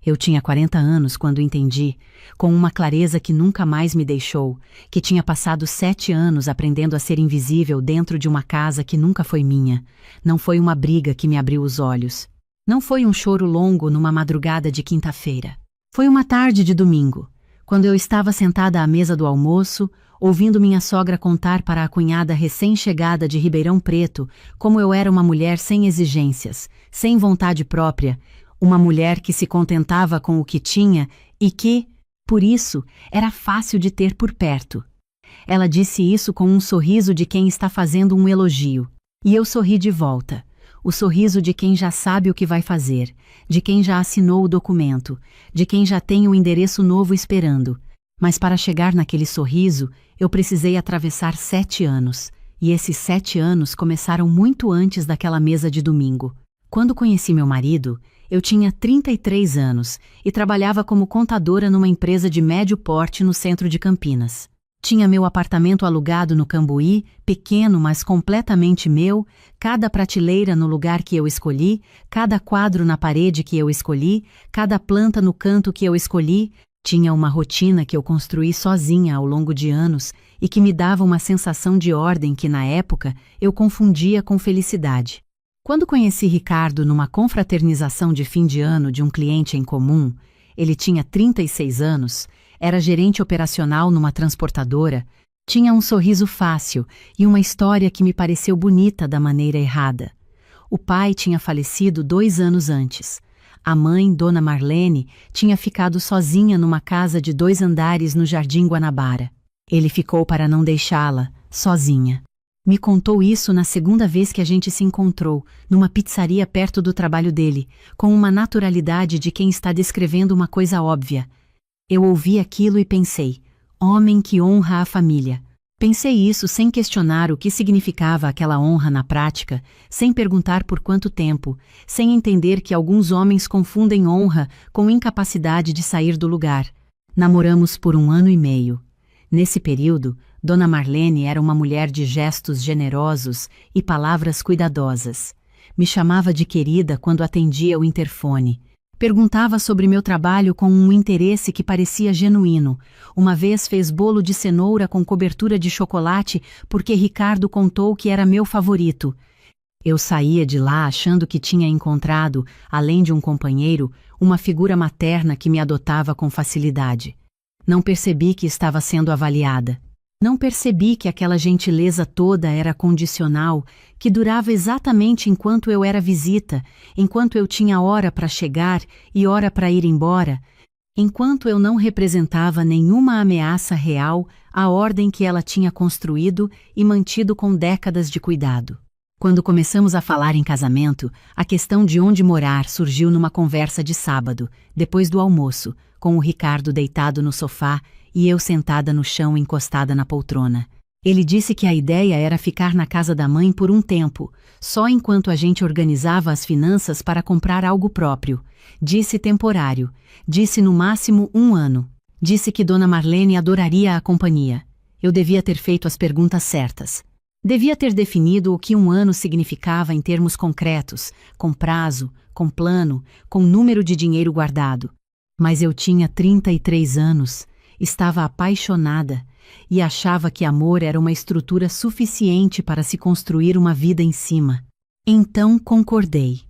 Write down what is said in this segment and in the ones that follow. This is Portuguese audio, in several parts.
Eu tinha 40 anos quando entendi, com uma clareza que nunca mais me deixou, que tinha passado 7 anos aprendendo a ser invisível dentro de uma casa que nunca foi minha. Não foi uma briga que me abriu os olhos. Não foi um choro longo numa madrugada de quinta-feira. Foi uma tarde de domingo, quando eu estava sentada à mesa do almoço, ouvindo minha sogra contar para a cunhada recém-chegada de Ribeirão Preto como eu era uma mulher sem exigências, sem vontade própria, uma mulher que se contentava com o que tinha e que, por isso, era fácil de ter por perto. Ela disse isso com um sorriso de quem está fazendo um elogio. E eu sorri de volta. O sorriso de quem já sabe o que vai fazer, de quem já assinou o documento, de quem já tem o endereço novo esperando. Mas para chegar naquele sorriso, eu precisei atravessar 7 anos. E esses 7 anos começaram muito antes daquela mesa de domingo. Quando conheci meu marido, eu tinha 33 anos e trabalhava como contadora numa empresa de médio porte no centro de Campinas. Tinha meu apartamento alugado no Cambuí, pequeno, mas completamente meu, cada prateleira no lugar que eu escolhi, cada quadro na parede que eu escolhi, cada planta no canto que eu escolhi. Tinha uma rotina que eu construí sozinha ao longo de anos e que me dava uma sensação de ordem que, na época, eu confundia com felicidade. Quando conheci Ricardo numa confraternização de fim de ano de um cliente em comum, ele tinha 36 anos, era gerente operacional numa transportadora, tinha um sorriso fácil e uma história que me pareceu bonita da maneira errada. O pai tinha falecido 2 anos antes. A mãe, Dona Marlene, tinha ficado sozinha numa casa de 2 andares no Jardim Guanabara. Ele ficou para não deixá-la, sozinha. Me contou isso na segunda vez que a gente se encontrou, numa pizzaria perto do trabalho dele, com uma naturalidade de quem está descrevendo uma coisa óbvia. Eu ouvi aquilo e pensei, homem que honra a família. Pensei isso sem questionar o que significava aquela honra na prática, sem perguntar por quanto tempo, sem entender que alguns homens confundem honra com incapacidade de sair do lugar. Namoramos por 1 ano e meio. Nesse período, Dona Marlene era uma mulher de gestos generosos e palavras cuidadosas. Me chamava de querida quando atendia o interfone. Perguntava sobre meu trabalho com um interesse que parecia genuíno. Uma vez fez bolo de cenoura com cobertura de chocolate porque Ricardo contou que era meu favorito. Eu saía de lá achando que tinha encontrado, além de um companheiro, uma figura materna que me adotava com facilidade. Não percebi que estava sendo avaliada. Não percebi que aquela gentileza toda era condicional, que durava exatamente enquanto eu era visita, enquanto eu tinha hora para chegar e hora para ir embora, enquanto eu não representava nenhuma ameaça real à ordem que ela tinha construído e mantido com décadas de cuidado. Quando começamos a falar em casamento, a questão de onde morar surgiu numa conversa de sábado, depois do almoço, com o Ricardo deitado no sofá e eu sentada no chão encostada na poltrona. Ele disse que a ideia era ficar na casa da mãe por um tempo, só enquanto a gente organizava as finanças para comprar algo próprio. Disse temporário. Disse no máximo 1 ano. Disse que Dona Marlene adoraria a companhia. Eu devia ter feito as perguntas certas. Devia ter definido o que 1 ano significava em termos concretos, com prazo, com plano, com número de dinheiro guardado. Mas eu tinha 33 anos, estava apaixonada e achava que amor era uma estrutura suficiente para se construir uma vida em cima. Então concordei.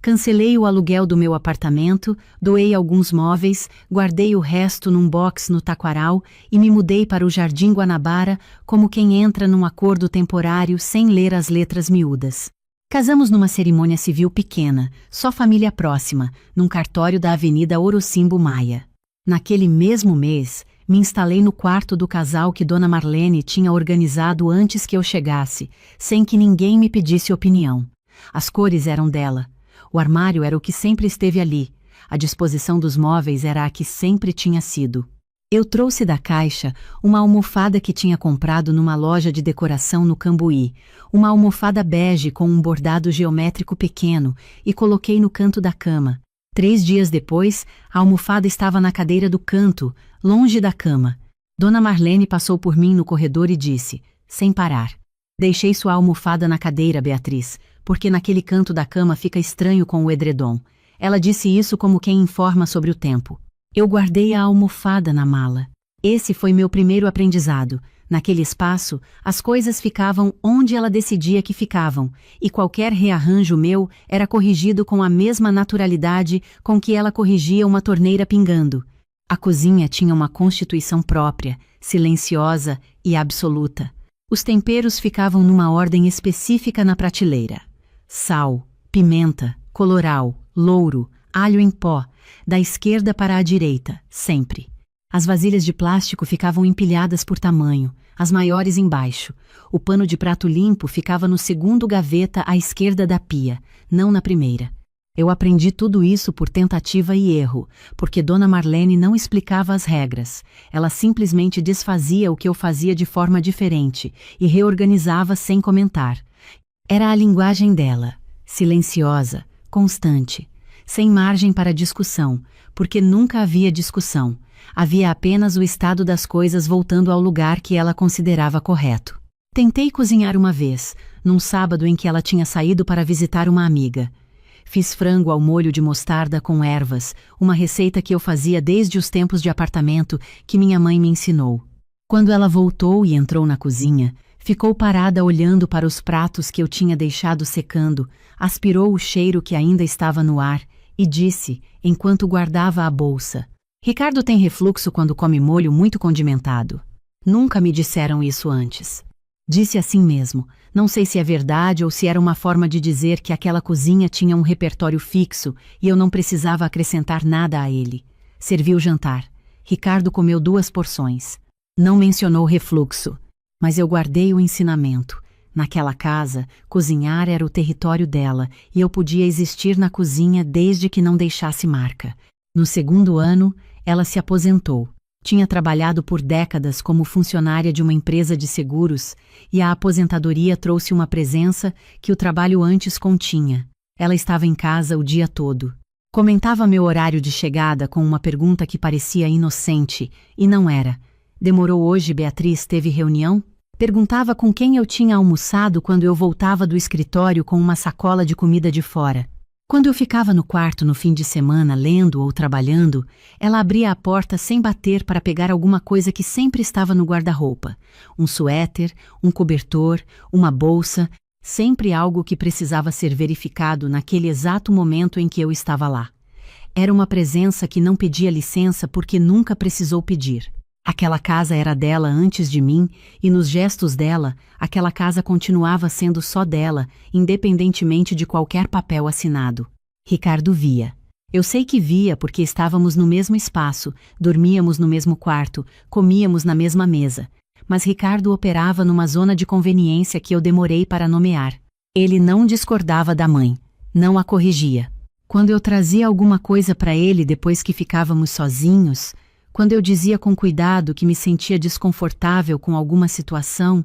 Cancelei o aluguel do meu apartamento, doei alguns móveis, guardei o resto num box no Taquaral e me mudei para o Jardim Guanabara como quem entra num acordo temporário sem ler as letras miúdas. Casamos numa cerimônia civil pequena, só família próxima, num cartório da Avenida Orocimbo Maia. Naquele mesmo mês, me instalei no quarto do casal que Dona Marlene tinha organizado antes que eu chegasse, sem que ninguém me pedisse opinião. As cores eram dela. O armário era o que sempre esteve ali. A disposição dos móveis era a que sempre tinha sido. Eu trouxe da caixa uma almofada que tinha comprado numa loja de decoração no Cambuí, uma almofada bege com um bordado geométrico pequeno, e coloquei no canto da cama. 3 dias depois, a almofada estava na cadeira do canto, longe da cama. Dona Marlene passou por mim no corredor e disse, sem parar: "Deixei sua almofada na cadeira, Beatriz, porque naquele canto da cama fica estranho com o edredom. Ela disse isso como quem informa sobre o tempo. Eu guardei a almofada na mala. Esse foi meu primeiro aprendizado. Naquele espaço, as coisas ficavam onde ela decidia que ficavam, e qualquer rearranjo meu era corrigido com a mesma naturalidade com que ela corrigia uma torneira pingando. A cozinha tinha uma constituição própria, silenciosa e absoluta. Os temperos ficavam numa ordem específica na prateleira. Sal, pimenta, colorau, louro, alho em pó, da esquerda para a direita, sempre. As vasilhas de plástico ficavam empilhadas por tamanho, as maiores embaixo. O pano de prato limpo ficava no segundo gaveta à esquerda da pia, não na primeira. Eu aprendi tudo isso por tentativa e erro, porque Dona Marlene não explicava as regras. Ela simplesmente desfazia o que eu fazia de forma diferente e reorganizava sem comentar. Era a linguagem dela, silenciosa, constante, sem margem para discussão, porque nunca havia discussão. Havia apenas o estado das coisas voltando ao lugar que ela considerava correto. Tentei cozinhar uma vez, num sábado em que ela tinha saído para visitar uma amiga. Fiz frango ao molho de mostarda com ervas, uma receita que eu fazia desde os tempos de apartamento que minha mãe me ensinou. Quando ela voltou e entrou na cozinha, ficou parada olhando para os pratos que eu tinha deixado secando, aspirou o cheiro que ainda estava no ar e disse, enquanto guardava a bolsa: Ricardo tem refluxo quando come molho muito condimentado. Nunca me disseram isso antes. Disse assim mesmo. Não sei se é verdade ou se era uma forma de dizer que aquela cozinha tinha um repertório fixo e eu não precisava acrescentar nada a ele. Serviu o jantar. Ricardo comeu 2 porções. Não mencionou refluxo, mas eu guardei o ensinamento. Naquela casa, cozinhar era o território dela e eu podia existir na cozinha desde que não deixasse marca. No 2º ano, ela se aposentou. Tinha trabalhado por décadas como funcionária de uma empresa de seguros e a aposentadoria trouxe uma presença que o trabalho antes continha. Ela estava em casa o dia todo. Comentava meu horário de chegada com uma pergunta que parecia inocente, e não era. Demorou hoje, Beatriz teve reunião? Perguntava com quem eu tinha almoçado quando eu voltava do escritório com uma sacola de comida de fora. Quando eu ficava no quarto no fim de semana lendo ou trabalhando, ela abria a porta sem bater para pegar alguma coisa que sempre estava no guarda-roupa. Um suéter, um cobertor, uma bolsa, sempre algo que precisava ser verificado naquele exato momento em que eu estava lá. Era uma presença que não pedia licença porque nunca precisou pedir. Aquela casa era dela antes de mim, e nos gestos dela, aquela casa continuava sendo só dela, independentemente de qualquer papel assinado. Ricardo via. Eu sei que via porque estávamos no mesmo espaço, dormíamos no mesmo quarto, comíamos na mesma mesa. Mas Ricardo operava numa zona de conveniência que eu demorei para nomear. Ele não discordava da mãe, não a corrigia. Quando eu trazia alguma coisa para ele depois que ficávamos sozinhos, quando eu dizia com cuidado que me sentia desconfortável com alguma situação,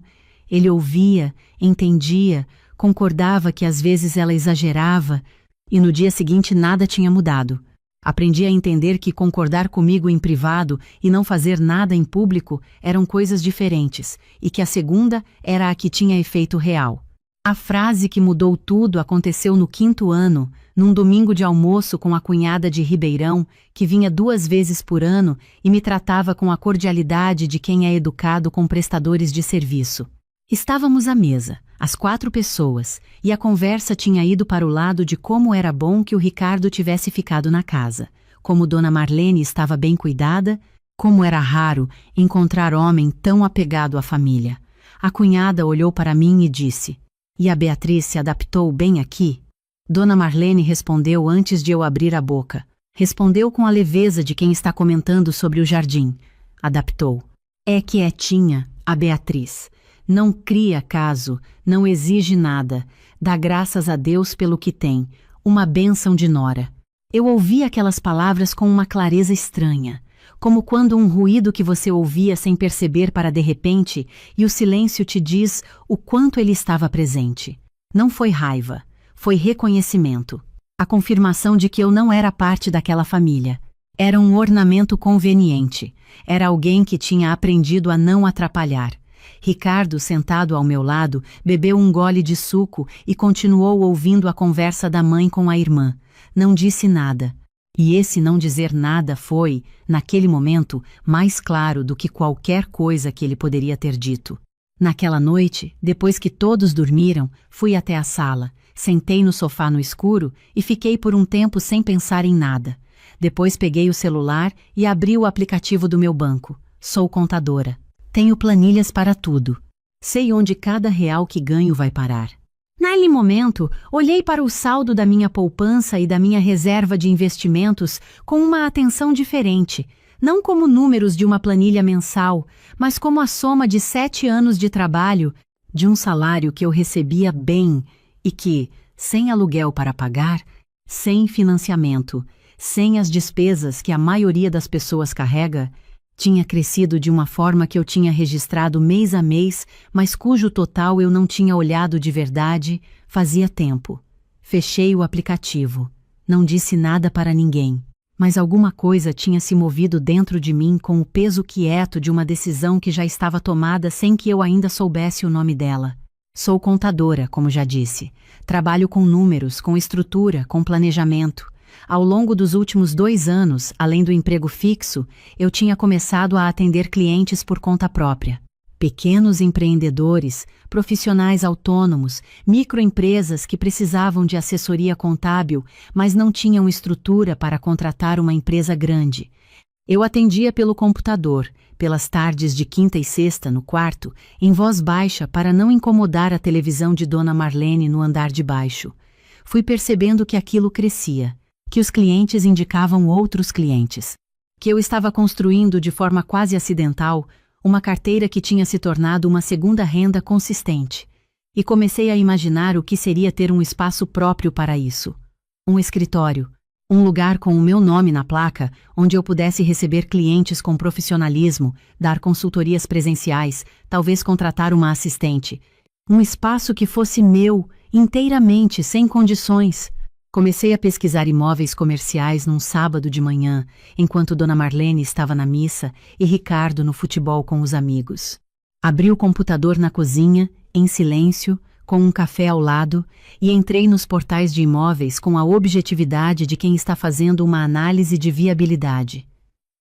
ele ouvia, entendia, concordava que às vezes ela exagerava, e no dia seguinte nada tinha mudado. Aprendi a entender que concordar comigo em privado e não fazer nada em público eram coisas diferentes, e que a segunda era a que tinha efeito real. A frase que mudou tudo aconteceu no 5º ano, num domingo de almoço com a cunhada de Ribeirão, que vinha 2 vezes por ano e me tratava com a cordialidade de quem é educado com prestadores de serviço. Estávamos à mesa, as 4 pessoas, e a conversa tinha ido para o lado de como era bom que o Ricardo tivesse ficado na casa, como Dona Marlene estava bem cuidada, como era raro encontrar homem tão apegado à família. A cunhada olhou para mim e disse: "E a Beatriz se adaptou bem aqui?" Dona Marlene respondeu antes de eu abrir a boca. Respondeu com a leveza de quem está comentando sobre o jardim. Adaptou. É quietinha, a Beatriz. Não cria caso, não exige nada. Dá graças a Deus pelo que tem. Uma bênção de nora. Eu ouvi aquelas palavras com uma clareza estranha. Como quando um ruído que você ouvia sem perceber para de repente, e o silêncio te diz o quanto ele estava presente. Não foi raiva. Foi reconhecimento. A confirmação de que eu não era parte daquela família. Era um ornamento conveniente. Era alguém que tinha aprendido a não atrapalhar. Ricardo, sentado ao meu lado, bebeu um gole de suco e continuou ouvindo a conversa da mãe com a irmã. Não disse nada. E esse não dizer nada foi, naquele momento, mais claro do que qualquer coisa que ele poderia ter dito. Naquela noite, depois que todos dormiram, fui até a sala, sentei no sofá no escuro e fiquei por um tempo sem pensar em nada. Depois peguei o celular e abri o aplicativo do meu banco. Sou contadora. Tenho planilhas para tudo. Sei onde cada real que ganho vai parar. Naquele momento, olhei para o saldo da minha poupança e da minha reserva de investimentos com uma atenção diferente, não como números de uma planilha mensal, mas como a soma de 7 anos de trabalho, de um salário que eu recebia bem e que, sem aluguel para pagar, sem financiamento, sem as despesas que a maioria das pessoas carrega, tinha crescido de uma forma que eu tinha registrado mês a mês, mas cujo total eu não tinha olhado de verdade, fazia tempo. Fechei o aplicativo. Não disse nada para ninguém, mas alguma coisa tinha se movido dentro de mim com o peso quieto de uma decisão que já estava tomada sem que eu ainda soubesse o nome dela. Sou contadora, como já disse. Trabalho com números, com estrutura, com planejamento. Ao longo dos últimos 2 anos, além do emprego fixo, eu tinha começado a atender clientes por conta própria. Pequenos empreendedores, profissionais autônomos, microempresas que precisavam de assessoria contábil, mas não tinham estrutura para contratar uma empresa grande. Eu atendia pelo computador, pelas tardes de quinta e sexta no quarto, em voz baixa para não incomodar a televisão de Dona Marlene no andar de baixo. Fui percebendo que aquilo crescia, que os clientes indicavam outros clientes, que eu estava construindo de forma quase acidental uma carteira que tinha se tornado uma segunda renda consistente, e comecei a imaginar o que seria ter um espaço próprio para isso. Um escritório, um lugar com o meu nome na placa, onde eu pudesse receber clientes com profissionalismo, dar consultorias presenciais, talvez contratar uma assistente. Um espaço que fosse meu, inteiramente, sem condições. Comecei a pesquisar imóveis comerciais num sábado de manhã, enquanto Dona Marlene estava na missa e Ricardo no futebol com os amigos. Abri o computador na cozinha, em silêncio, com um café ao lado, e entrei nos portais de imóveis com a objetividade de quem está fazendo uma análise de viabilidade.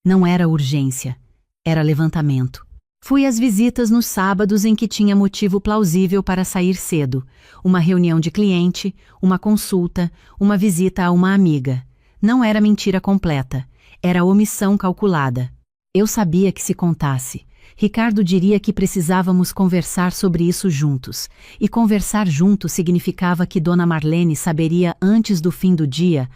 Não era urgência, era levantamento. Fui às visitas nos sábados em que tinha motivo plausível para sair cedo, uma reunião de cliente, uma consulta, uma visita a uma amiga. Não era mentira completa, era omissão calculada. Eu sabia que se contasse. Ricardo diria que precisávamos conversar sobre isso juntos, e conversar juntos significava que Dona Marlene saberia antes do fim do dia,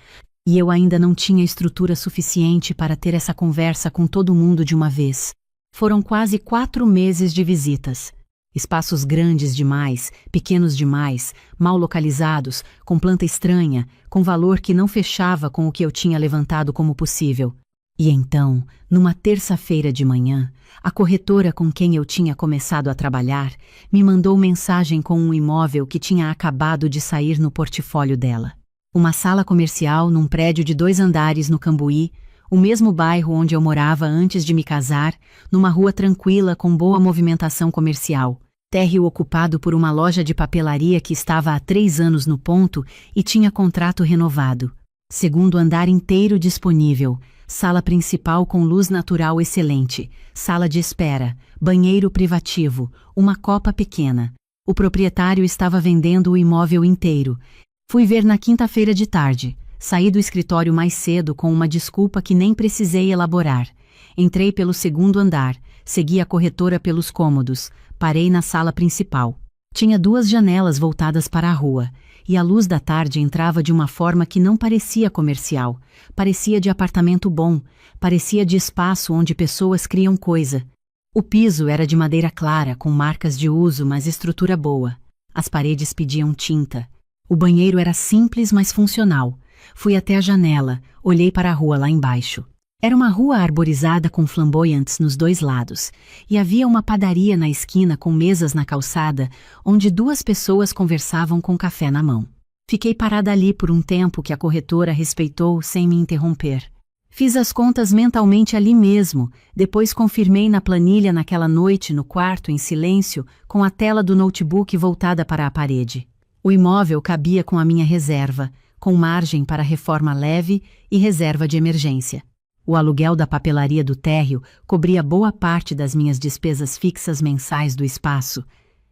e eu ainda não tinha estrutura suficiente para ter essa conversa com todo mundo de uma vez. Foram quase 4 meses de visitas. Espaços grandes demais, pequenos demais, mal localizados, com planta estranha, com valor que não fechava com o que eu tinha levantado como possível. E então, numa terça-feira de manhã, a corretora com quem eu tinha começado a trabalhar me mandou mensagem com um imóvel que tinha acabado de sair no portfólio dela. Uma sala comercial num prédio de 2 andares no Cambuí, o mesmo bairro onde eu morava antes de me casar, numa rua tranquila com boa movimentação comercial. Térreo ocupado por uma loja de papelaria que estava há 3 anos no ponto e tinha contrato renovado. Segundo andar inteiro disponível, sala principal com luz natural excelente, sala de espera, banheiro privativo, uma copa pequena. O proprietário estava vendendo o imóvel inteiro. Fui ver na quinta-feira de tarde. Saí do escritório mais cedo com uma desculpa que nem precisei elaborar. Entrei pelo 2º andar, segui a corretora pelos cômodos, parei na sala principal. Tinha 2 janelas voltadas para a rua, e a luz da tarde entrava de uma forma que não parecia comercial, parecia de apartamento bom, parecia de espaço onde pessoas criam coisa. O piso era de madeira clara, com marcas de uso, mas estrutura boa. As paredes pediam tinta. O banheiro era simples, mas funcional. Fui até a janela, olhei para a rua lá embaixo. Era uma rua arborizada com flamboyantes nos 2 lados, e havia uma padaria na esquina com mesas na calçada, onde 2 pessoas conversavam com café na mão. Fiquei parada ali por um tempo que a corretora respeitou sem me interromper. Fiz as contas mentalmente ali mesmo, depois confirmei na planilha naquela noite no quarto em silêncio, com a tela do notebook voltada para a parede. O imóvel cabia com a minha reserva, com margem para reforma leve e reserva de emergência. O aluguel da papelaria do térreo cobria boa parte das minhas despesas fixas mensais do espaço.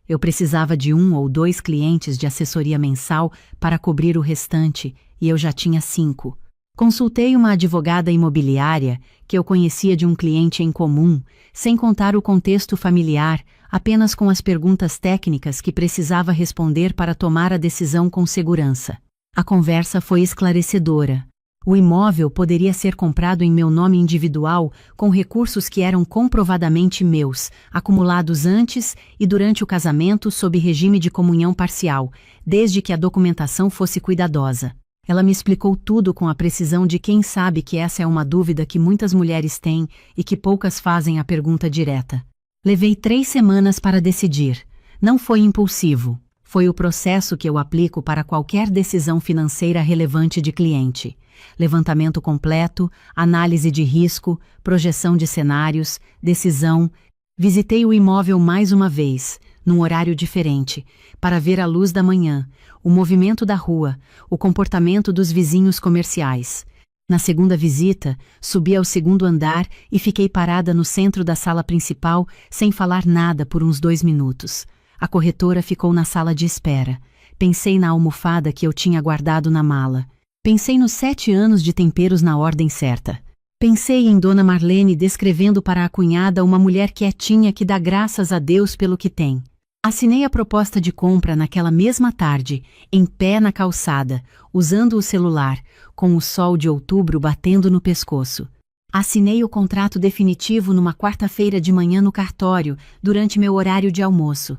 Eu precisava de 1 ou 2 clientes de assessoria mensal para cobrir o restante, e eu já tinha 5. Consultei uma advogada imobiliária que eu conhecia de um cliente em comum, sem contar o contexto familiar, apenas com as perguntas técnicas que precisava responder para tomar a decisão com segurança. A conversa foi esclarecedora. O imóvel poderia ser comprado em meu nome individual com recursos que eram comprovadamente meus, acumulados antes e durante o casamento sob regime de comunhão parcial, desde que a documentação fosse cuidadosa. Ela me explicou tudo com a precisão de quem sabe que essa é uma dúvida que muitas mulheres têm e que poucas fazem a pergunta direta. Levei 3 semanas para decidir. Não foi impulsivo. Foi o processo que eu aplico para qualquer decisão financeira relevante de cliente. Levantamento completo, análise de risco, projeção de cenários, decisão. Visitei o imóvel mais uma vez, num horário diferente, para ver a luz da manhã, o movimento da rua, o comportamento dos vizinhos comerciais. Na segunda visita, subi ao 2º andar e fiquei parada no centro da sala principal, sem falar nada por uns 2 minutos. A corretora ficou na sala de espera. Pensei na almofada que eu tinha guardado na mala. Pensei nos 7 anos de temperos na ordem certa. Pensei em Dona Marlene descrevendo para a cunhada uma mulher quietinha que dá graças a Deus pelo que tem. Assinei a proposta de compra naquela mesma tarde, em pé na calçada, usando o celular, com o sol de outubro batendo no pescoço. Assinei o contrato definitivo numa quarta-feira de manhã no cartório, durante meu horário de almoço.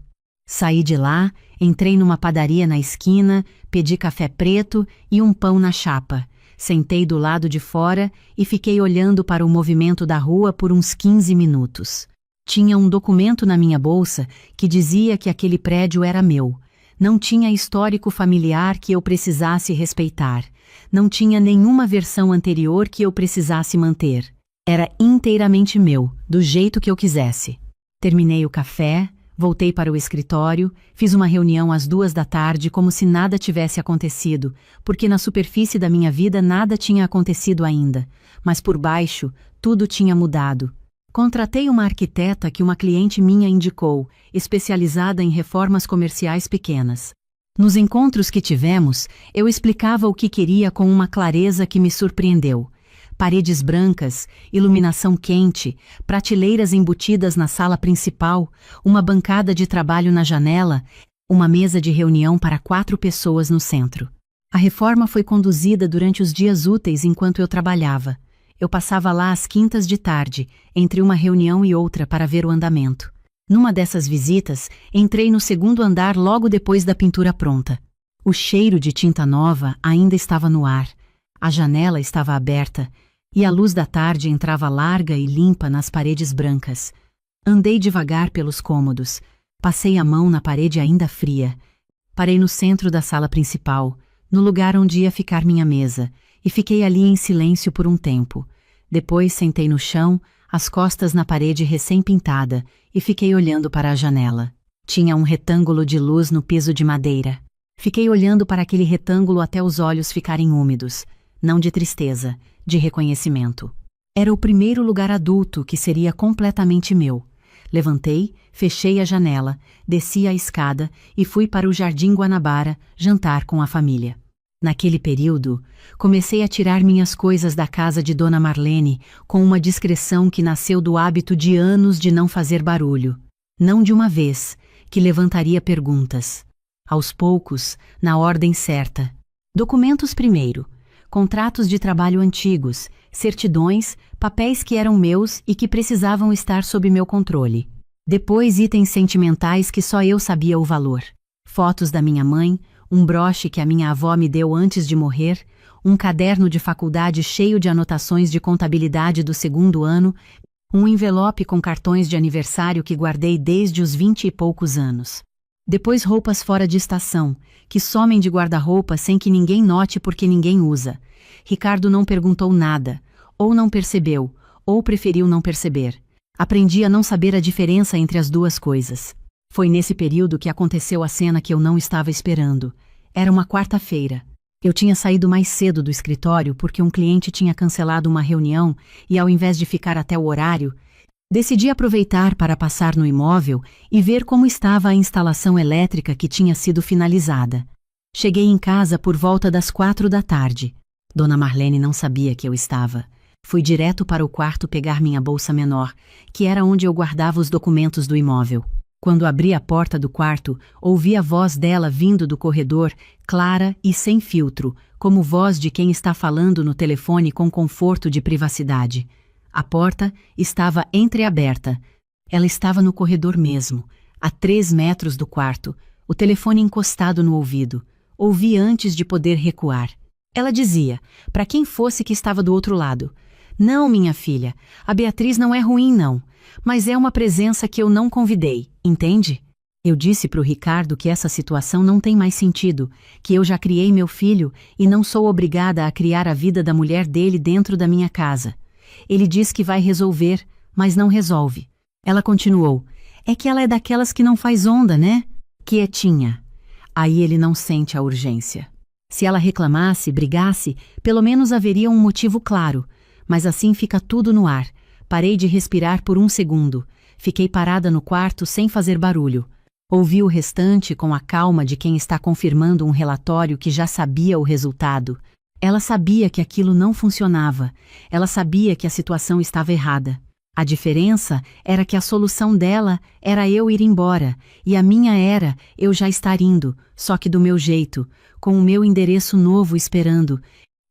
Saí de lá, entrei numa padaria na esquina, pedi café preto e um pão na chapa. Sentei do lado de fora e fiquei olhando para o movimento da rua por uns 15 minutos. Tinha um documento na minha bolsa que dizia que aquele prédio era meu. Não tinha histórico familiar que eu precisasse respeitar. Não tinha nenhuma versão anterior que eu precisasse manter. Era inteiramente meu, do jeito que eu quisesse. Terminei o café, voltei para o escritório, fiz uma reunião às 2 da tarde como se nada tivesse acontecido, porque na superfície da minha vida nada tinha acontecido ainda, mas por baixo tudo tinha mudado. Contratei uma arquiteta que uma cliente minha indicou, especializada em reformas comerciais pequenas. Nos encontros que tivemos, eu explicava o que queria com uma clareza que me surpreendeu. Paredes brancas, iluminação quente, prateleiras embutidas na sala principal, uma bancada de trabalho na janela, uma mesa de reunião para 4 pessoas no centro. A reforma foi conduzida durante os dias úteis enquanto eu trabalhava. Eu passava lá às quintas de tarde, entre uma reunião e outra para ver o andamento. Numa dessas visitas, entrei no 2º andar logo depois da pintura pronta. O cheiro de tinta nova ainda estava no ar. A janela estava aberta e a luz da tarde entrava larga e limpa nas paredes brancas. Andei devagar pelos cômodos. Passei a mão na parede ainda fria. Parei no centro da sala principal, no lugar onde ia ficar minha mesa, e fiquei ali em silêncio por um tempo. Depois sentei no chão, as costas na parede recém-pintada, e fiquei olhando para a janela. Tinha um retângulo de luz no piso de madeira. Fiquei olhando para aquele retângulo até os olhos ficarem úmidos, não de tristeza, de reconhecimento. Era o primeiro lugar adulto que seria completamente meu. Levantei, fechei a janela, desci a escada e fui para o Jardim Guanabara jantar com a família. Naquele período, comecei a tirar minhas coisas da casa de Dona Marlene com uma discrição que nasceu do hábito de anos de não fazer barulho. Não de uma vez, que levantaria perguntas. Aos poucos, na ordem certa. Documentos primeiro. Contratos de trabalho antigos, certidões, papéis que eram meus e que precisavam estar sob meu controle. Depois itens sentimentais que só eu sabia o valor. Fotos da minha mãe, um broche que a minha avó me deu antes de morrer, um caderno de faculdade cheio de anotações de contabilidade do 2º ano, um envelope com cartões de aniversário que guardei desde os 20 e poucos anos. Depois roupas fora de estação, que somem de guarda-roupa sem que ninguém note porque ninguém usa. Ricardo não perguntou nada, ou não percebeu, ou preferiu não perceber. Aprendi a não saber a diferença entre as duas coisas. Foi nesse período que aconteceu a cena que eu não estava esperando. Era uma quarta-feira. Eu tinha saído mais cedo do escritório porque um cliente tinha cancelado uma reunião e, ao invés de ficar até o horário, decidi aproveitar para passar no imóvel e ver como estava a instalação elétrica que tinha sido finalizada. Cheguei em casa por volta das 4 da tarde. Dona Marlene não sabia que eu estava. Fui direto para o quarto pegar minha bolsa menor, que era onde eu guardava os documentos do imóvel. Quando abri a porta do quarto, ouvi a voz dela vindo do corredor, clara e sem filtro, como voz de quem está falando no telefone com conforto de privacidade. A porta estava entreaberta. Ela estava no corredor mesmo, a 3 metros do quarto, o telefone encostado no ouvido. Ouvi antes de poder recuar. Ela dizia, para quem fosse que estava do outro lado: "Não, minha filha, a Beatriz não é ruim não, mas é uma presença que eu não convidei, entende?" Eu disse para o Ricardo que essa situação não tem mais sentido, que eu já criei meu filho e não sou obrigada a criar a vida da mulher dele dentro da minha casa. Ele diz que vai resolver, mas não resolve. Ela continuou: "É que ela é daquelas que não faz onda, né? Quietinha." Aí ele não sente a urgência. Se ela reclamasse, brigasse, pelo menos haveria um motivo claro, mas assim fica tudo no ar. Parei de respirar por um segundo. Fiquei parada no quarto sem fazer barulho. Ouvi o restante com a calma de quem está confirmando um relatório que já sabia o resultado. Ela sabia que aquilo não funcionava. Ela sabia que a situação estava errada. A diferença era que a solução dela era eu ir embora, e a minha era eu já estar indo, só que do meu jeito, com o meu endereço novo esperando.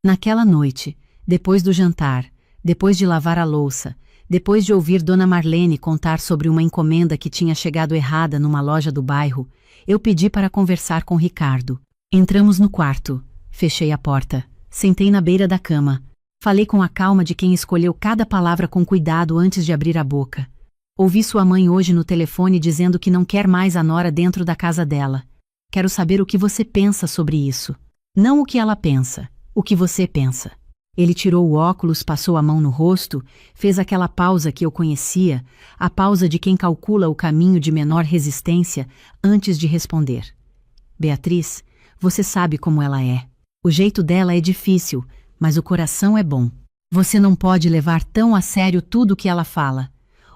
Naquela noite, depois do jantar, depois de lavar a louça, depois de ouvir Dona Marlene contar sobre uma encomenda que tinha chegado errada numa loja do bairro, eu pedi para conversar com Ricardo. Entramos no quarto, fechei a porta, sentei na beira da cama. Falei com a calma de quem escolheu cada palavra com cuidado antes de abrir a boca. Ouvi sua mãe hoje no telefone dizendo que não quer mais a nora dentro da casa dela. Quero saber o que você pensa sobre isso. Não o que ela pensa, o que você pensa. Ele tirou o óculos, passou a mão no rosto, fez aquela pausa que eu conhecia, a pausa de quem calcula o caminho de menor resistência antes de responder. Beatriz, você sabe como ela é. O jeito dela é difícil, mas o coração é bom. Você não pode levar tão a sério tudo o que ela fala.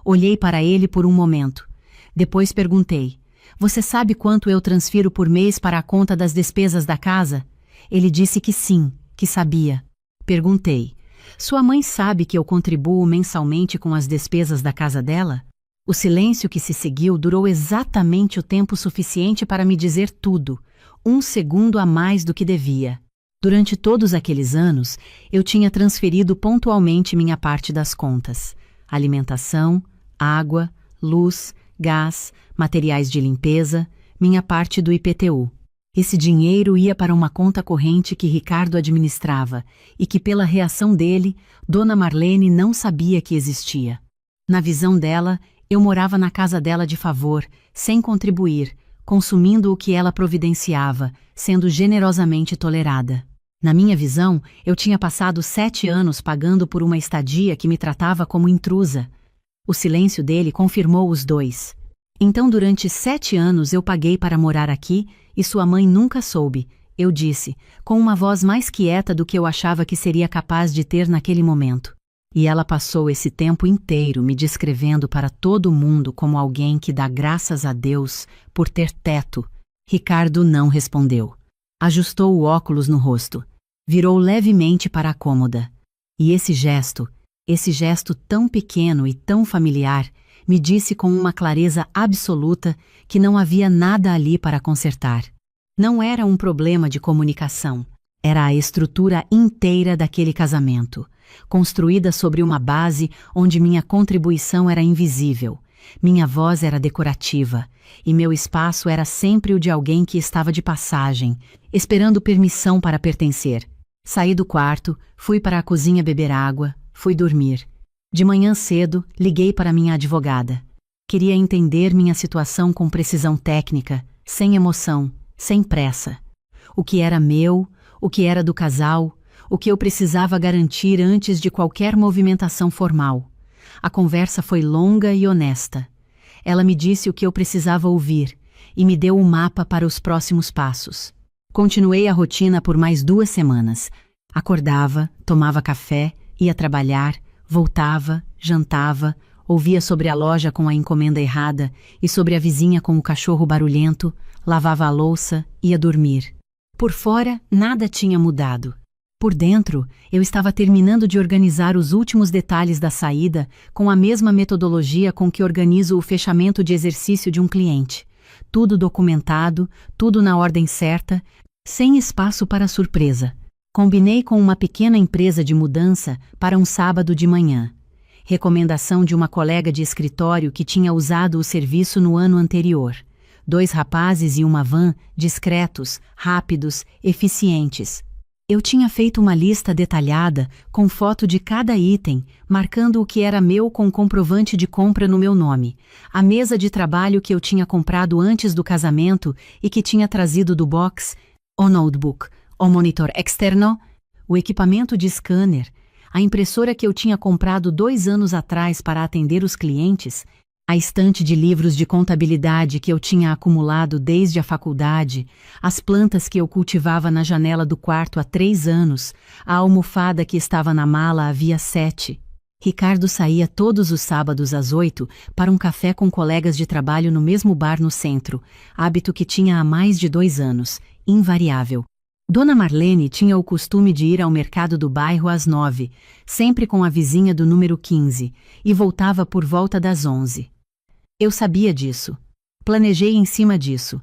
Olhei para ele por um momento. Depois perguntei: "Você sabe quanto eu transfiro por mês para a conta das despesas da casa?" Ele disse que sim, que sabia. Perguntei: "Sua mãe sabe que eu contribuo mensalmente com as despesas da casa dela?" O silêncio que se seguiu durou exatamente o tempo suficiente para me dizer tudo, 1 segundo a mais do que devia. Durante todos aqueles anos, eu tinha transferido pontualmente minha parte das contas: alimentação, água, luz, gás, materiais de limpeza, minha parte do IPTU. Esse dinheiro ia para uma conta corrente que Ricardo administrava e que, pela reação dele, Dona Marlene não sabia que existia. Na visão dela, eu morava na casa dela de favor, sem contribuir, consumindo o que ela providenciava, sendo generosamente tolerada. Na minha visão, eu tinha passado 7 anos pagando por uma estadia que me tratava como intrusa. O silêncio dele confirmou os dois. Então, durante 7 anos eu paguei para morar aqui e sua mãe nunca soube, eu disse, com uma voz mais quieta do que eu achava que seria capaz de ter naquele momento. E ela passou esse tempo inteiro me descrevendo para todo mundo como alguém que dá graças a Deus por ter teto. Ricardo não respondeu. Ajustou o óculos no rosto. Virou levemente para a cômoda. E esse gesto tão pequeno e tão familiar, me disse com uma clareza absoluta que não havia nada ali para consertar. Não era um problema de comunicação. Era a estrutura inteira daquele casamento, construída sobre uma base onde minha contribuição era invisível, minha voz era decorativa, e meu espaço era sempre o de alguém que estava de passagem, esperando permissão para pertencer. Saí do quarto, fui para a cozinha beber água, fui dormir. De manhã cedo, liguei para minha advogada. Queria entender minha situação com precisão técnica, sem emoção, sem pressa. O que era meu, o que era do casal, o que eu precisava garantir antes de qualquer movimentação formal. A conversa foi longa e honesta. Ela me disse o que eu precisava ouvir e me deu um mapa para os próximos passos. Continuei a rotina por mais 2 semanas. Acordava, tomava café, ia trabalhar, voltava, jantava, ouvia sobre a loja com a encomenda errada e sobre a vizinha com o cachorro barulhento, lavava a louça, ia dormir. Por fora, nada tinha mudado. Por dentro, eu estava terminando de organizar os últimos detalhes da saída com a mesma metodologia com que organizo o fechamento de exercício de um cliente. Tudo documentado, tudo na ordem certa, sem espaço para surpresa. Combinei com uma pequena empresa de mudança para um sábado de manhã. Recomendação de uma colega de escritório que tinha usado o serviço no ano anterior. 2 rapazes e uma van, discretos, rápidos, eficientes. Eu tinha feito uma lista detalhada, com foto de cada item, marcando o que era meu com comprovante de compra no meu nome. A mesa de trabalho que eu tinha comprado antes do casamento e que tinha trazido do box, o notebook, o monitor externo, o equipamento de scanner, a impressora que eu tinha comprado 2 anos atrás para atender os clientes, a estante de livros de contabilidade que eu tinha acumulado desde a faculdade, as plantas que eu cultivava na janela do quarto há 3 anos, a almofada que estava na mala havia 7. Ricardo saía todos os sábados às 8 para um café com colegas de trabalho no mesmo bar no centro, hábito que tinha há mais de 2 anos, invariável. Dona Marlene tinha o costume de ir ao mercado do bairro às 9, sempre com a vizinha do número 15, e voltava por volta das 11. Eu sabia disso. Planejei em cima disso.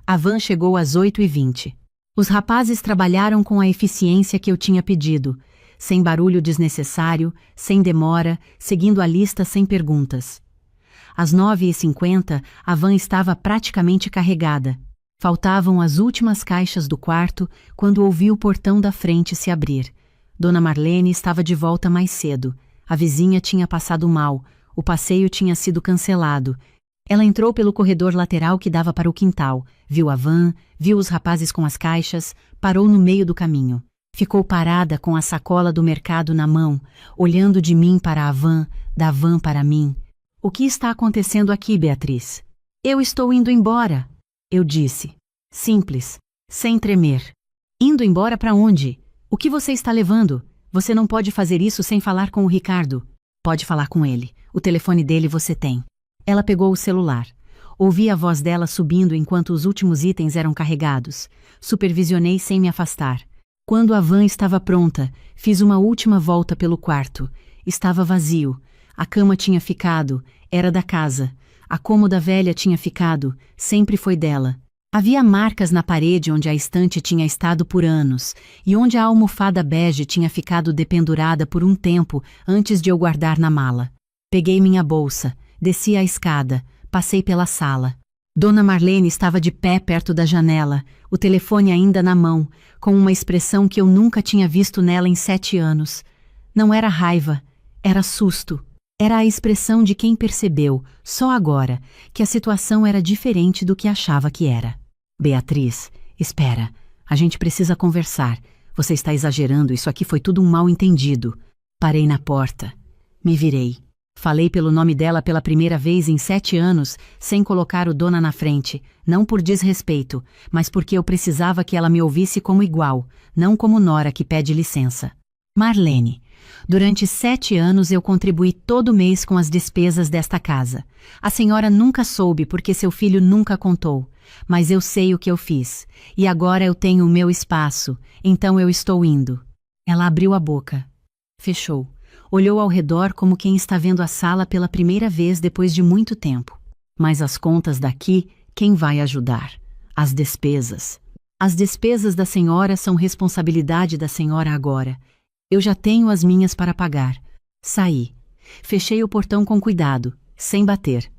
A van chegou às 8h20. Os rapazes trabalharam com a eficiência que eu tinha pedido, sem barulho desnecessário, sem demora, seguindo a lista sem perguntas. Às 9h50, a van estava praticamente carregada. Faltavam as últimas caixas do quarto quando ouvi o portão da frente se abrir. Dona Marlene estava de volta mais cedo. A vizinha tinha passado mal. O passeio tinha sido cancelado. Ela entrou pelo corredor lateral que dava para o quintal, viu a van, viu os rapazes com as caixas, parou no meio do caminho. Ficou parada com a sacola do mercado na mão, olhando de mim para a van, da van para mim. O que está acontecendo aqui, Beatriz? Eu estou indo embora, eu disse. Simples, sem tremer. Indo embora para onde? O que você está levando? Você não pode fazer isso sem falar com o Ricardo. Pode falar com ele. O telefone dele você tem. Ela pegou o celular. Ouvi a voz dela subindo enquanto os últimos itens eram carregados. Supervisionei sem me afastar. Quando a van estava pronta, fiz uma última volta pelo quarto. Estava vazio. A cama tinha ficado. Era da casa. A cômoda velha tinha ficado. Sempre foi dela. Havia marcas na parede onde a estante tinha estado por anos, e onde a almofada bege tinha ficado dependurada por um tempo antes de eu guardar na mala. Peguei minha bolsa, desci a escada, passei pela sala. Dona Marlene estava de pé perto da janela, o telefone ainda na mão, com uma expressão que eu nunca tinha visto nela em 7 anos. Não era raiva, era susto. Era a expressão de quem percebeu, só agora, que a situação era diferente do que achava que era. Beatriz, espera, a gente precisa conversar. Você está exagerando, isso aqui foi tudo um mal-entendido. Parei na porta. Me virei. Falei pelo nome dela pela primeira vez em 7 anos, sem colocar o dona na frente, não por desrespeito, mas porque eu precisava que ela me ouvisse como igual, não como nora que pede licença. Marlene, durante 7 anos eu contribuí todo mês com as despesas desta casa. A senhora nunca soube porque seu filho nunca contou, mas eu sei o que eu fiz, e agora eu tenho o meu espaço, então eu estou indo. Ela abriu a boca. Fechou. Olhou ao redor como quem está vendo a sala pela primeira vez depois de muito tempo. Mas as contas daqui, quem vai ajudar? As despesas. As despesas da senhora são responsabilidade da senhora agora. Eu já tenho as minhas para pagar. Saí. Fechei o portão com cuidado, sem bater.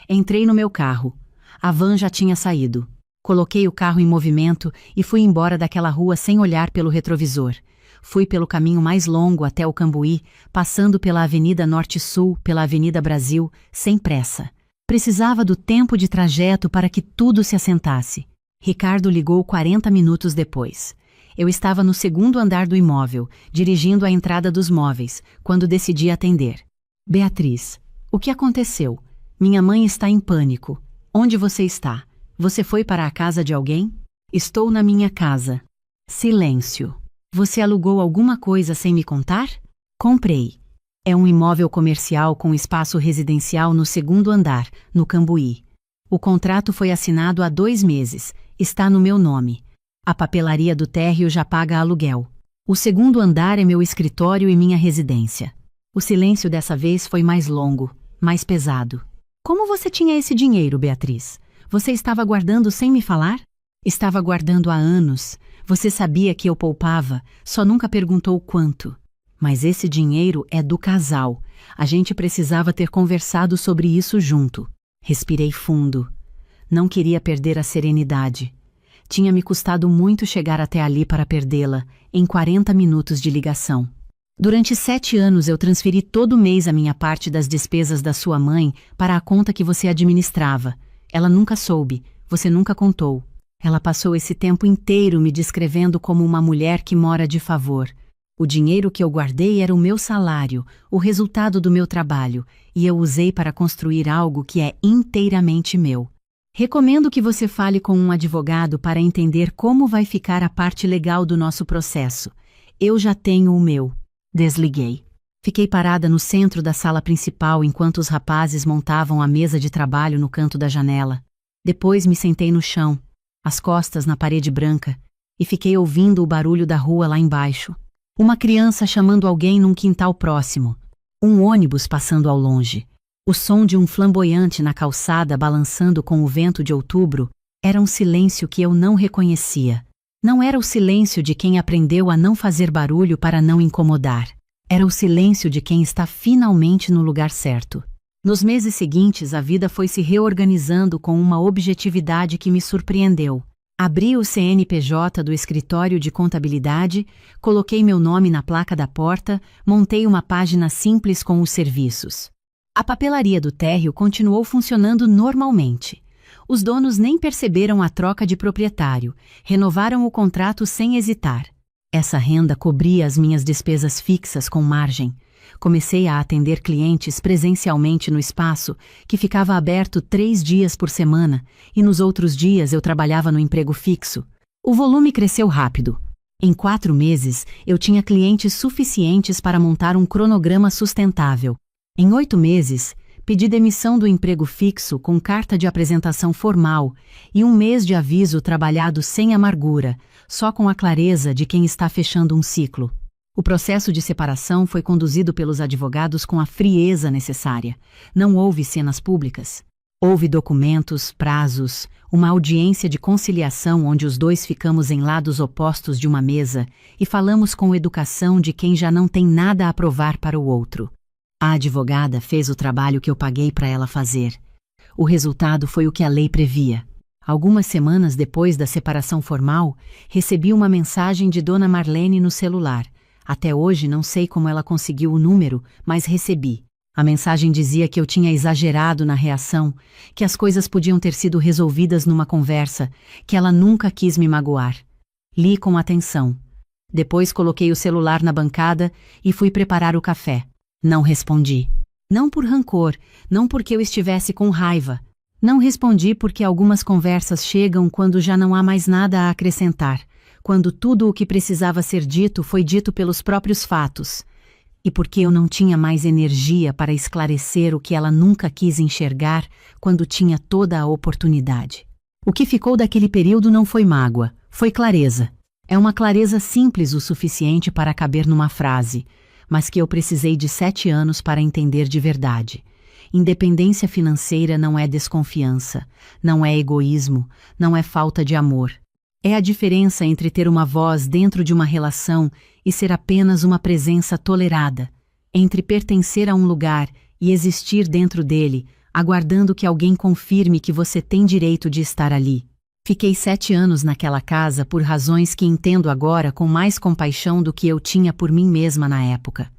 Entrei no meu carro. A van já tinha saído. Coloquei o carro em movimento e fui embora daquela rua sem olhar pelo retrovisor. Fui pelo caminho mais longo até o Cambuí, passando pela Avenida Norte-Sul, pela Avenida Brasil, sem pressa. Precisava do tempo de trajeto para que tudo se assentasse. Ricardo ligou 40 minutos depois. Eu estava no 2º andar do imóvel, dirigindo a entrada dos móveis, quando decidi atender. Beatriz, o que aconteceu? Minha mãe está em pânico. Onde você está? Você foi para a casa de alguém? Estou na minha casa. Silêncio. Você alugou alguma coisa sem me contar? Comprei. É um imóvel comercial com espaço residencial no segundo andar, no Cambuí. O contrato foi assinado há 2 meses. Está no meu nome. A papelaria do térreo já paga aluguel. O segundo andar é meu escritório e minha residência. O silêncio dessa vez foi mais longo, mais pesado. Como você tinha esse dinheiro, Beatriz? Você estava guardando sem me falar? Estava guardando há anos. Você sabia que eu poupava, só nunca perguntou quanto. Mas esse dinheiro é do casal. A gente precisava ter conversado sobre isso junto. Respirei fundo. Não queria perder a serenidade. Tinha me custado muito chegar até ali para perdê-la, em 40 minutos de ligação. Durante 7 anos eu transferi todo mês a minha parte das despesas da sua mãe para a conta que você administrava. Ela nunca soube, você nunca contou. Ela passou esse tempo inteiro me descrevendo como uma mulher que mora de favor. O dinheiro que eu guardei era o meu salário, o resultado do meu trabalho, e eu usei para construir algo que é inteiramente meu. Recomendo que você fale com um advogado para entender como vai ficar a parte legal do nosso processo. Eu já tenho o meu. Desliguei. Fiquei parada no centro da sala principal enquanto os rapazes montavam a mesa de trabalho no canto da janela. Depois me sentei no chão, as costas na parede branca, e fiquei ouvindo o barulho da rua lá embaixo. Uma criança chamando alguém num quintal próximo. Um ônibus passando ao longe. O som de um flamboyante na calçada balançando com o vento de outubro era um silêncio que eu não reconhecia. Não era o silêncio de quem aprendeu a não fazer barulho para não incomodar. Era o silêncio de quem está finalmente no lugar certo. Nos meses seguintes, a vida foi se reorganizando com uma objetividade que me surpreendeu. Abri o CNPJ do escritório de contabilidade, coloquei meu nome na placa da porta, montei uma página simples com os serviços. A papelaria do térreo continuou funcionando normalmente. Os donos nem perceberam a troca de proprietário, renovaram o contrato sem hesitar. Essa renda cobria as minhas despesas fixas com margem. Comecei a atender clientes presencialmente no espaço, que ficava aberto 3 dias por semana, e nos outros dias eu trabalhava no emprego fixo. O volume cresceu rápido. Em 4 meses, eu tinha clientes suficientes para montar um cronograma sustentável. Em 8 meses, pedi demissão do emprego fixo com carta de apresentação formal e 1 mês de aviso trabalhado sem amargura, só com a clareza de quem está fechando um ciclo. O processo de separação foi conduzido pelos advogados com a frieza necessária. Não houve cenas públicas. Houve documentos, prazos, uma audiência de conciliação onde os dois ficamos em lados opostos de uma mesa e falamos com educação de quem já não tem nada a provar para o outro. A advogada fez o trabalho que eu paguei para ela fazer. O resultado foi o que a lei previa. Algumas semanas depois da separação formal, recebi uma mensagem de Dona Marlene no celular. Até hoje não sei como ela conseguiu o número, mas recebi. A mensagem dizia que eu tinha exagerado na reação, que as coisas podiam ter sido resolvidas numa conversa, que ela nunca quis me magoar. Li com atenção. Depois coloquei o celular na bancada e fui preparar o café. Não respondi. Não por rancor, não porque eu estivesse com raiva. Não respondi porque algumas conversas chegam quando já não há mais nada a acrescentar, quando tudo o que precisava ser dito foi dito pelos próprios fatos, e porque eu não tinha mais energia para esclarecer o que ela nunca quis enxergar quando tinha toda a oportunidade. O que ficou daquele período não foi mágoa, foi clareza. É uma clareza simples o suficiente para caber numa frase, mas que eu precisei de 7 anos para entender de verdade. Independência financeira não é desconfiança, não é egoísmo, não é falta de amor. É a diferença entre ter uma voz dentro de uma relação e ser apenas uma presença tolerada, entre pertencer a um lugar e existir dentro dele, aguardando que alguém confirme que você tem direito de estar ali. Fiquei 7 anos naquela casa por razões que entendo agora com mais compaixão do que eu tinha por mim mesma na época.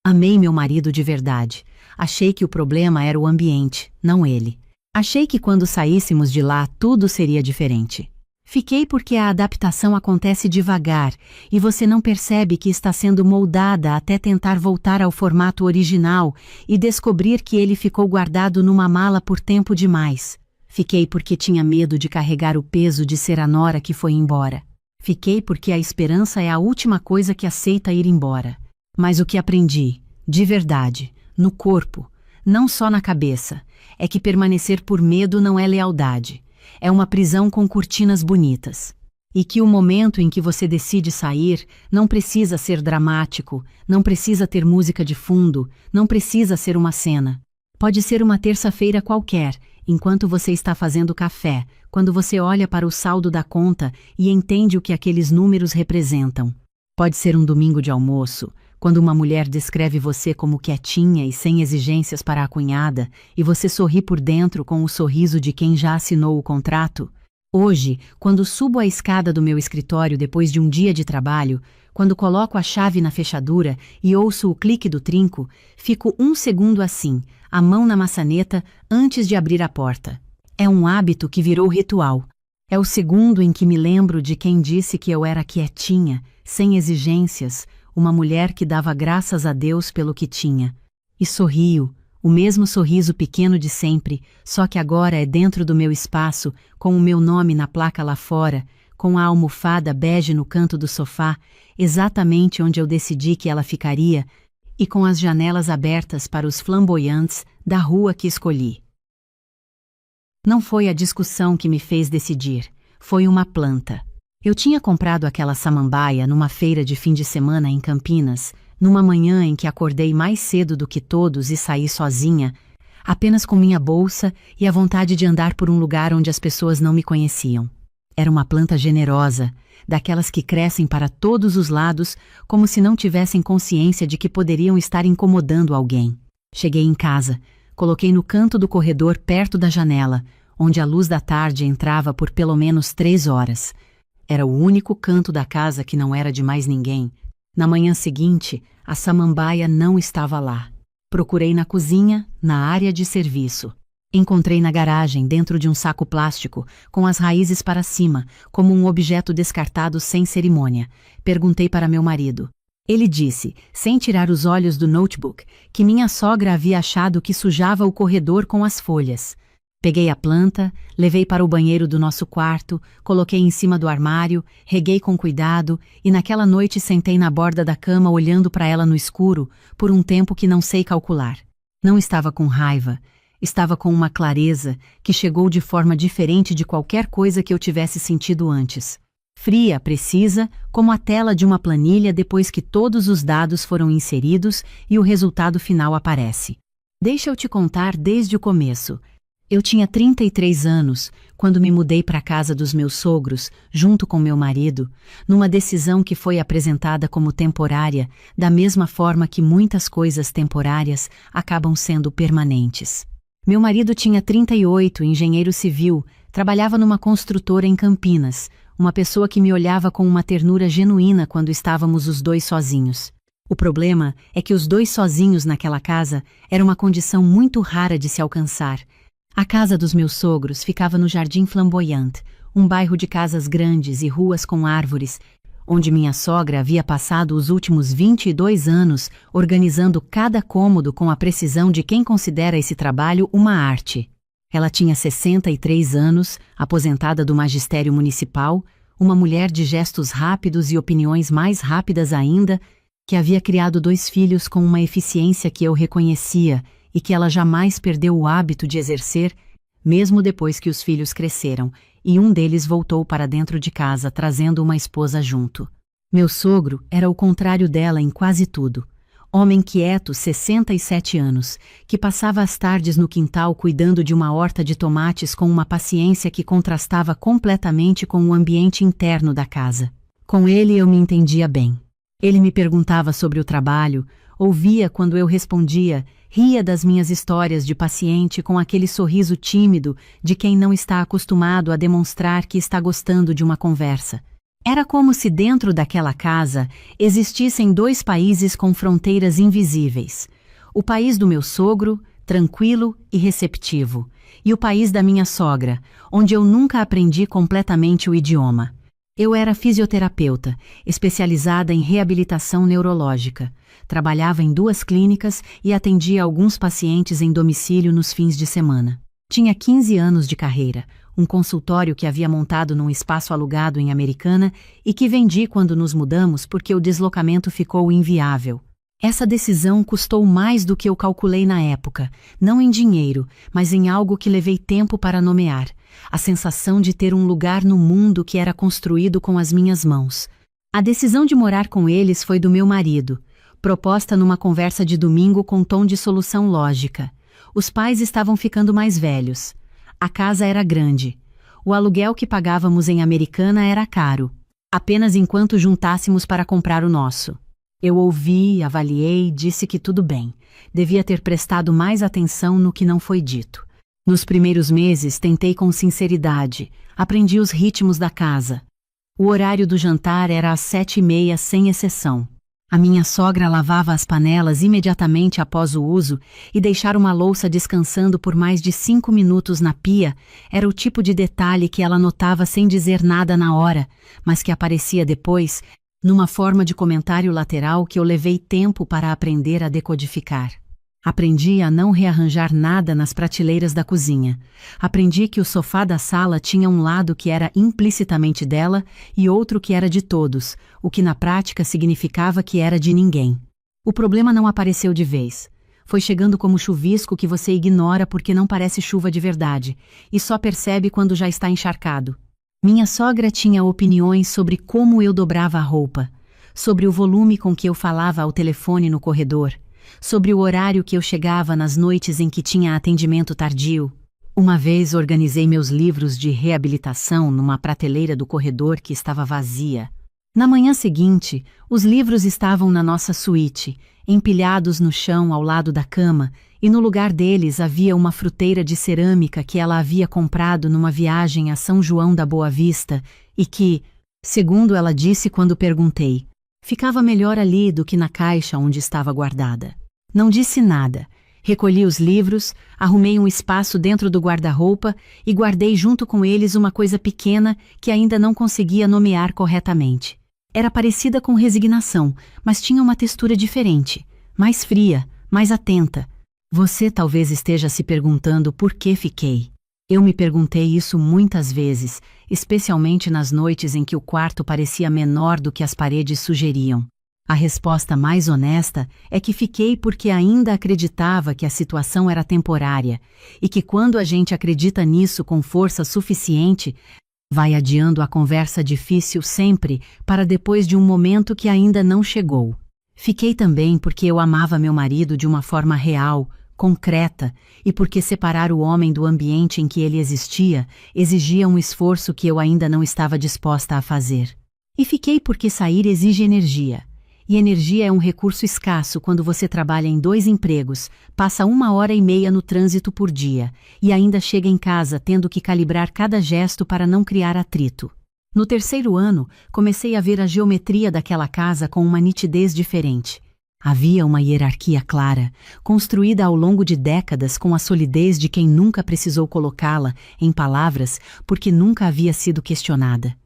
Amei meu marido de verdade. Achei que o problema era o ambiente, não ele. Achei que quando saíssemos de lá tudo seria diferente. Fiquei porque a adaptação acontece devagar e você não percebe que está sendo moldada até tentar voltar ao formato original e descobrir que ele ficou guardado numa mala por tempo demais. Fiquei porque tinha medo de carregar o peso de ser a nora que foi embora. Fiquei porque a esperança é a última coisa que aceita ir embora. Mas o que aprendi, de verdade, no corpo, não só na cabeça, é que permanecer por medo não é lealdade. É uma prisão com cortinas bonitas. E que o momento em que você decide sair não precisa ser dramático, não precisa ter música de fundo, não precisa ser uma cena. Pode ser uma terça-feira qualquer, enquanto você está fazendo café, quando você olha para o saldo da conta e entende o que aqueles números representam. Pode ser um domingo de almoço, quando uma mulher descreve você como quietinha e sem exigências para a cunhada, e você sorri por dentro com o sorriso de quem já assinou o contrato. Hoje, quando subo a escada do meu escritório depois de um dia de trabalho, quando coloco a chave na fechadura e ouço o clique do trinco, fico um segundo assim, a mão na maçaneta, antes de abrir a porta. É um hábito que virou ritual. É o segundo em que me lembro de quem disse que eu era quietinha, sem exigências, uma mulher que dava graças a Deus pelo que tinha. E sorrio, o mesmo sorriso pequeno de sempre, só que agora é dentro do meu espaço, com o meu nome na placa lá fora, com a almofada bege no canto do sofá, exatamente onde eu decidi que ela ficaria, e com as janelas abertas para os flamboyantes da rua que escolhi. Não foi a discussão que me fez decidir, foi uma planta. Eu tinha comprado aquela samambaia numa feira de fim de semana em Campinas, numa manhã em que acordei mais cedo do que todos e saí sozinha, apenas com minha bolsa e a vontade de andar por um lugar onde as pessoas não me conheciam. Era uma planta generosa, daquelas que crescem para todos os lados, como se não tivessem consciência de que poderiam estar incomodando alguém. Cheguei em casa, coloquei no canto do corredor perto da janela, onde a luz da tarde entrava por pelo menos 3 horas. Era o único canto da casa que não era de mais ninguém. Na manhã seguinte, a samambaia não estava lá. Procurei na cozinha, na área de serviço. Encontrei na garagem, dentro de um saco plástico, com as raízes para cima, como um objeto descartado sem cerimônia. Perguntei para meu marido. Ele disse, sem tirar os olhos do notebook, que minha sogra havia achado que sujava o corredor com as folhas. Peguei a planta, levei para o banheiro do nosso quarto, coloquei em cima do armário, reguei com cuidado e naquela noite sentei na borda da cama olhando para ela no escuro, por um tempo que não sei calcular. Não estava com raiva, estava com uma clareza que chegou de forma diferente de qualquer coisa que eu tivesse sentido antes. Fria, precisa, como a tela de uma planilha depois que todos os dados foram inseridos e o resultado final aparece. Deixa eu te contar desde o começo. Eu tinha 33 anos quando me mudei para a casa dos meus sogros, junto com meu marido, numa decisão que foi apresentada como temporária, da mesma forma que muitas coisas temporárias acabam sendo permanentes. Meu marido tinha 38, engenheiro civil, trabalhava numa construtora em Campinas, uma pessoa que me olhava com uma ternura genuína quando estávamos os dois sozinhos. O problema é que os dois sozinhos naquela casa era uma condição muito rara de se alcançar. A casa dos meus sogros ficava no Jardim Flamboyant, um bairro de casas grandes e ruas com árvores, onde minha sogra havia passado os últimos 22 anos organizando cada cômodo com a precisão de quem considera esse trabalho uma arte. Ela tinha 63 anos, aposentada do magistério municipal, uma mulher de gestos rápidos e opiniões mais rápidas ainda, que havia criado 2 filhos com uma eficiência que eu reconhecia e que ela jamais perdeu o hábito de exercer, mesmo depois que os filhos cresceram, e um deles voltou para dentro de casa trazendo uma esposa junto. Meu sogro era o contrário dela em quase tudo. Homem quieto, 67 anos, que passava as tardes no quintal cuidando de uma horta de tomates com uma paciência que contrastava completamente com o ambiente interno da casa. Com ele eu me entendia bem. Ele me perguntava sobre o trabalho, ouvia quando eu respondia, ria das minhas histórias de paciente com aquele sorriso tímido de quem não está acostumado a demonstrar que está gostando de uma conversa. Era como se dentro daquela casa existissem 2 países com fronteiras invisíveis. O país do meu sogro, tranquilo e receptivo, e o país da minha sogra, onde eu nunca aprendi completamente o idioma. Eu era fisioterapeuta, especializada em reabilitação neurológica. Trabalhava em 2 clínicas e atendia alguns pacientes em domicílio nos fins de semana. Tinha 15 anos de carreira, um consultório que havia montado num espaço alugado em Americana e que vendi quando nos mudamos porque o deslocamento ficou inviável. Essa decisão custou mais do que eu calculei na época, não em dinheiro, mas em algo que levei tempo para nomear, a sensação de ter um lugar no mundo que era construído com as minhas mãos. A decisão de morar com eles foi do meu marido, proposta numa conversa de domingo com tom de solução lógica. Os pais estavam ficando mais velhos. A casa era grande. O aluguel que pagávamos em Americana era caro, apenas enquanto juntássemos para comprar o nosso. Eu ouvi, avaliei, disse que tudo bem. Devia ter prestado mais atenção no que não foi dito. Nos primeiros meses, tentei com sinceridade. Aprendi os ritmos da casa. O horário do jantar era às 7h30, sem exceção. A minha sogra lavava as panelas imediatamente após o uso e deixar uma louça descansando por mais de 5 minutos na pia era o tipo de detalhe que ela notava sem dizer nada na hora, mas que aparecia depois, numa forma de comentário lateral que eu levei tempo para aprender a decodificar. Aprendi a não rearranjar nada nas prateleiras da cozinha. Aprendi que o sofá da sala tinha um lado que era implicitamente dela e outro que era de todos, o que na prática significava que era de ninguém. O problema não apareceu de vez. Foi chegando como chuvisco que você ignora porque não parece chuva de verdade, e só percebe quando já está encharcado. Minha sogra tinha opiniões sobre como eu dobrava a roupa, sobre o volume com que eu falava ao telefone no corredor, sobre o horário que eu chegava nas noites em que tinha atendimento tardio. Uma vez organizei meus livros de reabilitação numa prateleira do corredor que estava vazia. Na manhã seguinte, os livros estavam na nossa suíte, empilhados no chão ao lado da cama, e no lugar deles havia uma fruteira de cerâmica que ela havia comprado numa viagem a São João da Boa Vista e que, segundo ela disse quando perguntei, ficava melhor ali do que na caixa onde estava guardada. Não disse nada. Recolhi os livros, arrumei um espaço dentro do guarda-roupa e guardei junto com eles uma coisa pequena que ainda não conseguia nomear corretamente. Era parecida com resignação, mas tinha uma textura diferente, mais fria, mais atenta. Você talvez esteja se perguntando por que fiquei. Eu me perguntei isso muitas vezes, especialmente nas noites em que o quarto parecia menor do que as paredes sugeriam. A resposta mais honesta é que fiquei porque ainda acreditava que a situação era temporária e que quando a gente acredita nisso com força suficiente, vai adiando a conversa difícil sempre para depois de um momento que ainda não chegou. Fiquei também porque eu amava meu marido de uma forma real, concreta, e porque separar o homem do ambiente em que ele existia exigia um esforço que eu ainda não estava disposta a fazer. E fiquei porque sair exige energia. E energia é um recurso escasso quando você trabalha em 2 empregos, passa 1h30 no trânsito por dia, e ainda chega em casa tendo que calibrar cada gesto para não criar atrito. No 3º ano, comecei a ver a geometria daquela casa com uma nitidez diferente. Havia uma hierarquia clara, construída ao longo de décadas com a solidez de quem nunca precisou colocá-la em palavras porque nunca havia sido questionada.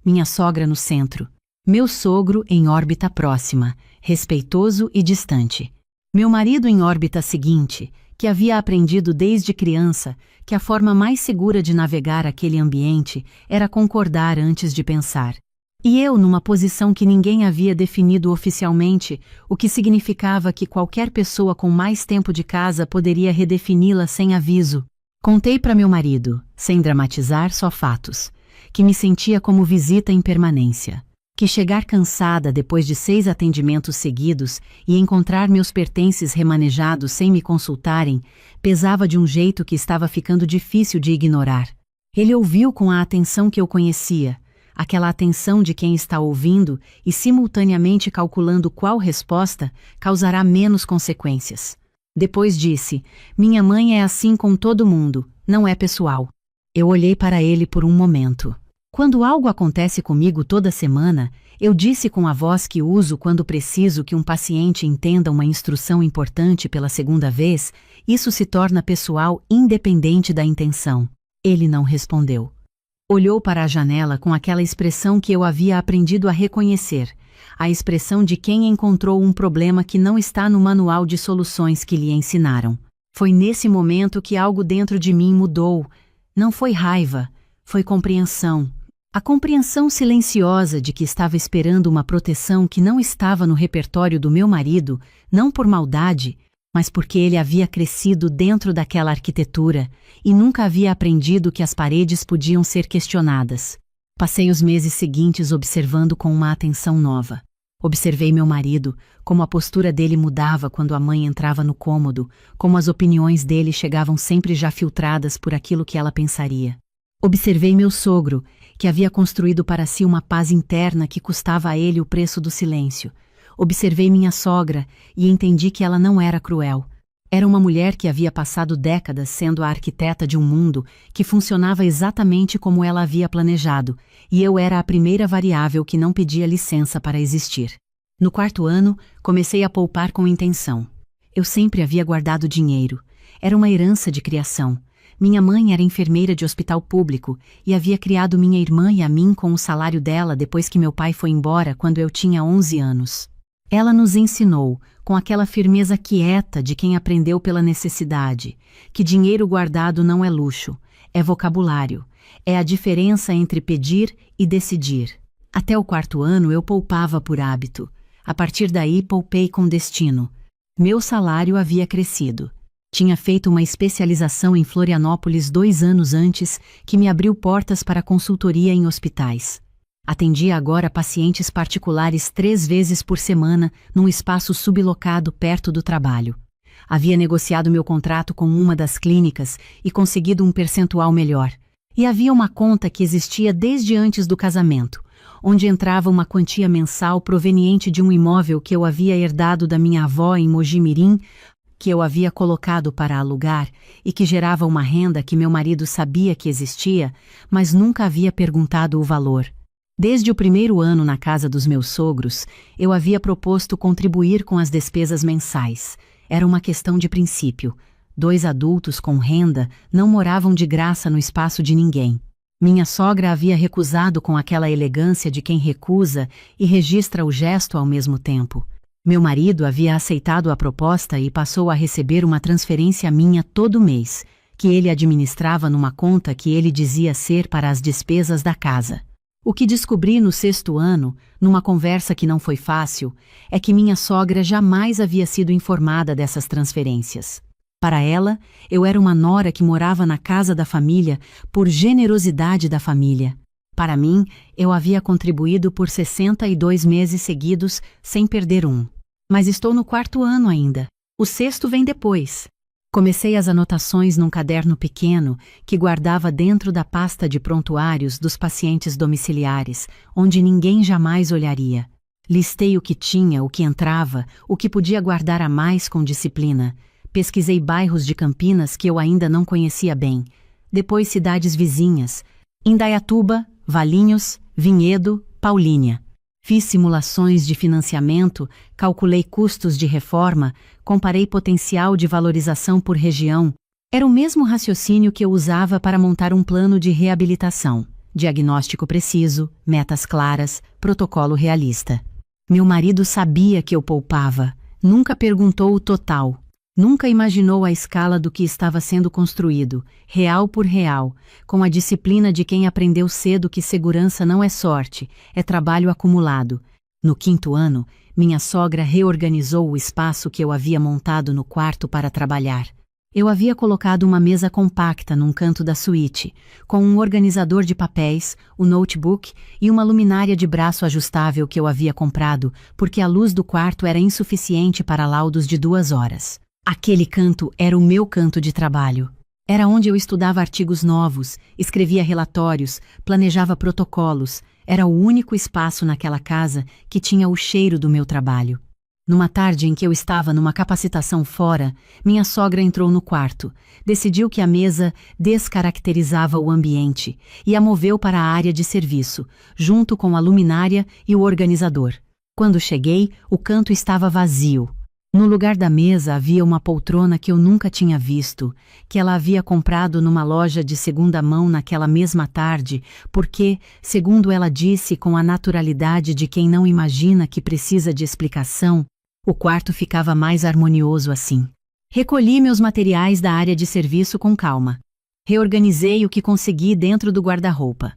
Minha sogra no centro. Meu sogro em órbita próxima, respeitoso e distante. Meu marido em órbita seguinte, que havia aprendido desde criança que a forma mais segura de navegar aquele ambiente era concordar antes de pensar. E eu numa posição que ninguém havia definido oficialmente, o que significava que qualquer pessoa com mais tempo de casa poderia redefini-la sem aviso. Contei para meu marido, sem dramatizar, só fatos, que me sentia como visita em permanência. Que chegar cansada depois de 6 atendimentos seguidos e encontrar meus pertences remanejados sem me consultarem, pesava de um jeito que estava ficando difícil de ignorar. Ele ouviu com a atenção que eu conhecia, aquela atenção de quem está ouvindo e simultaneamente calculando qual resposta causará menos consequências. Depois disse, minha mãe é assim com todo mundo, não é pessoal. Eu olhei para ele por um momento. Quando algo acontece comigo toda semana, eu disse com a voz que uso quando preciso que um paciente entenda uma instrução importante pela 2ª vez, isso se torna pessoal independente da intenção. Ele não respondeu. Olhou para a janela com aquela expressão que eu havia aprendido a reconhecer, a expressão de quem encontrou um problema que não está no manual de soluções que lhe ensinaram. Foi nesse momento que algo dentro de mim mudou. Não foi raiva, foi compreensão. A compreensão silenciosa de que estava esperando uma proteção que não estava no repertório do meu marido, não por maldade, mas porque ele havia crescido dentro daquela arquitetura e nunca havia aprendido que as paredes podiam ser questionadas. Passei os meses seguintes observando com uma atenção nova. Observei meu marido, como a postura dele mudava quando a mãe entrava no cômodo, como as opiniões dele chegavam sempre já filtradas por aquilo que ela pensaria. Observei meu sogro, que havia construído para si uma paz interna que custava a ele o preço do silêncio. Observei minha sogra e entendi que ela não era cruel. Era uma mulher que havia passado décadas sendo a arquiteta de um mundo que funcionava exatamente como ela havia planejado, e eu era a primeira variável que não pedia licença para existir. No 4º ano, comecei a poupar com intenção. Eu sempre havia guardado dinheiro. Era uma herança de criação. Minha mãe era enfermeira de hospital público e havia criado minha irmã e a mim com o salário dela depois que meu pai foi embora quando eu tinha 11 anos. Ela nos ensinou, com aquela firmeza quieta de quem aprendeu pela necessidade, que dinheiro guardado não é luxo, é vocabulário, é a diferença entre pedir e decidir. Até o 4º ano eu poupava por hábito. A partir daí poupei com destino. Meu salário havia crescido. Tinha feito uma especialização em Florianópolis 2 anos antes, que me abriu portas para consultoria em hospitais. Atendia agora pacientes particulares 3 vezes por semana, num espaço sublocado perto do trabalho. Havia negociado meu contrato com uma das clínicas e conseguido um percentual melhor. E havia uma conta que existia desde antes do casamento, onde entrava uma quantia mensal proveniente de um imóvel que eu havia herdado da minha avó em Mojimirim, que eu havia colocado para alugar e que gerava uma renda que meu marido sabia que existia, mas nunca havia perguntado o valor. Desde o 1º ano na casa dos meus sogros, eu havia proposto contribuir com as despesas mensais. Era uma questão de princípio. 2 adultos com renda não moravam de graça no espaço de ninguém. Minha sogra havia recusado com aquela elegância de quem recusa e registra o gesto ao mesmo tempo. Meu marido havia aceitado a proposta e passou a receber uma transferência minha todo mês, que ele administrava numa conta que ele dizia ser para as despesas da casa. O que descobri no 6º ano, numa conversa que não foi fácil, é que minha sogra jamais havia sido informada dessas transferências. Para ela, eu era uma nora que morava na casa da família por generosidade da família. Para mim, eu havia contribuído por 62 meses seguidos sem perder um. Mas estou no 4º ano ainda. O 6º vem depois. Comecei as anotações num caderno pequeno que guardava dentro da pasta de prontuários dos pacientes domiciliares, onde ninguém jamais olharia. Listei o que tinha, o que entrava, o que podia guardar a mais com disciplina. Pesquisei bairros de Campinas que eu ainda não conhecia bem. Depois cidades vizinhas: Indaiatuba, Valinhos, Vinhedo, Paulínia. Fiz simulações de financiamento, calculei custos de reforma, comparei potencial de valorização por região. Era o mesmo raciocínio que eu usava para montar um plano de reabilitação. Diagnóstico preciso, metas claras, protocolo realista. Meu marido sabia que eu poupava, nunca perguntou o total. Nunca imaginou a escala do que estava sendo construído, real por real, com a disciplina de quem aprendeu cedo que segurança não é sorte, é trabalho acumulado. No 5º ano, minha sogra reorganizou o espaço que eu havia montado no quarto para trabalhar. Eu havia colocado uma mesa compacta num canto da suíte, com um organizador de papéis, o notebook e uma luminária de braço ajustável que eu havia comprado, porque a luz do quarto era insuficiente para laudos de 2 horas. Aquele canto era o meu canto de trabalho. Era onde eu estudava artigos novos, escrevia relatórios, planejava protocolos. Era o único espaço naquela casa que tinha o cheiro do meu trabalho. Numa tarde em que eu estava numa capacitação fora, minha sogra entrou no quarto, decidiu que a mesa descaracterizava o ambiente e a moveu para a área de serviço, junto com a luminária e o organizador. Quando cheguei, o canto estava vazio. No lugar da mesa havia uma poltrona que eu nunca tinha visto, que ela havia comprado numa loja de segunda mão naquela mesma tarde, porque, segundo ela disse com a naturalidade de quem não imagina que precisa de explicação, o quarto ficava mais harmonioso assim. Recolhi meus materiais da área de serviço com calma. Reorganizei o que consegui dentro do guarda-roupa.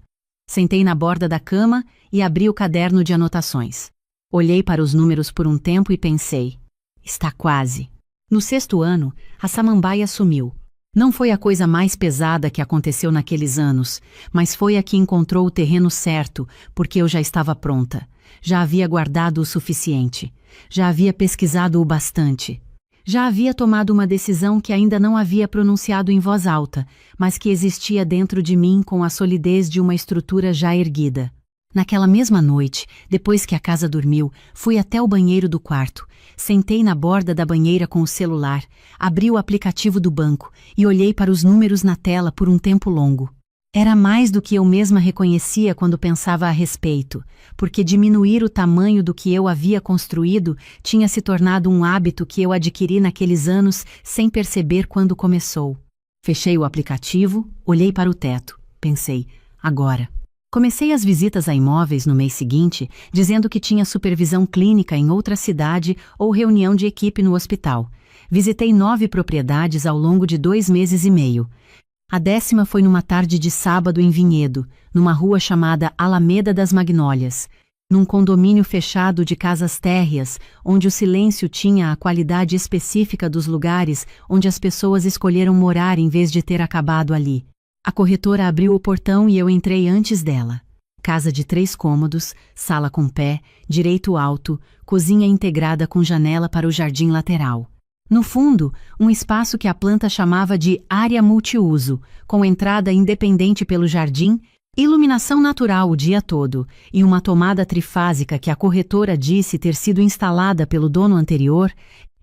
Sentei na borda da cama e abri o caderno de anotações. Olhei para os números por um tempo e pensei: está quase. No 6º ano, a samambaia sumiu. Não foi a coisa mais pesada que aconteceu naqueles anos, mas foi a que encontrou o terreno certo, porque eu já estava pronta. Já havia guardado o suficiente. Já havia pesquisado o bastante. Já havia tomado uma decisão que ainda não havia pronunciado em voz alta, mas que existia dentro de mim com a solidez de uma estrutura já erguida. Naquela mesma noite, depois que a casa dormiu, fui até o banheiro do quarto, sentei na borda da banheira com o celular, abri o aplicativo do banco e olhei para os números na tela por um tempo longo. Era mais do que eu mesma reconhecia quando pensava a respeito, porque diminuir o tamanho do que eu havia construído tinha se tornado um hábito que eu adquiri naqueles anos sem perceber quando começou. Fechei o aplicativo, olhei para o teto, pensei: agora. Comecei as visitas a imóveis no mês seguinte, dizendo que tinha supervisão clínica em outra cidade ou reunião de equipe no hospital. Visitei 9 propriedades ao longo de 2 meses e meio. A 10ª foi numa tarde de sábado em Vinhedo, numa rua chamada Alameda das Magnólias, num condomínio fechado de casas térreas, onde o silêncio tinha a qualidade específica dos lugares onde as pessoas escolheram morar em vez de ter acabado ali. A corretora abriu o portão e eu entrei antes dela. Casa de 3 cômodos, sala com pé, direito alto, cozinha integrada com janela para o jardim lateral. No fundo, um espaço que a planta chamava de área multiuso, com entrada independente pelo jardim, iluminação natural o dia todo e uma tomada trifásica que a corretora disse ter sido instalada pelo dono anterior,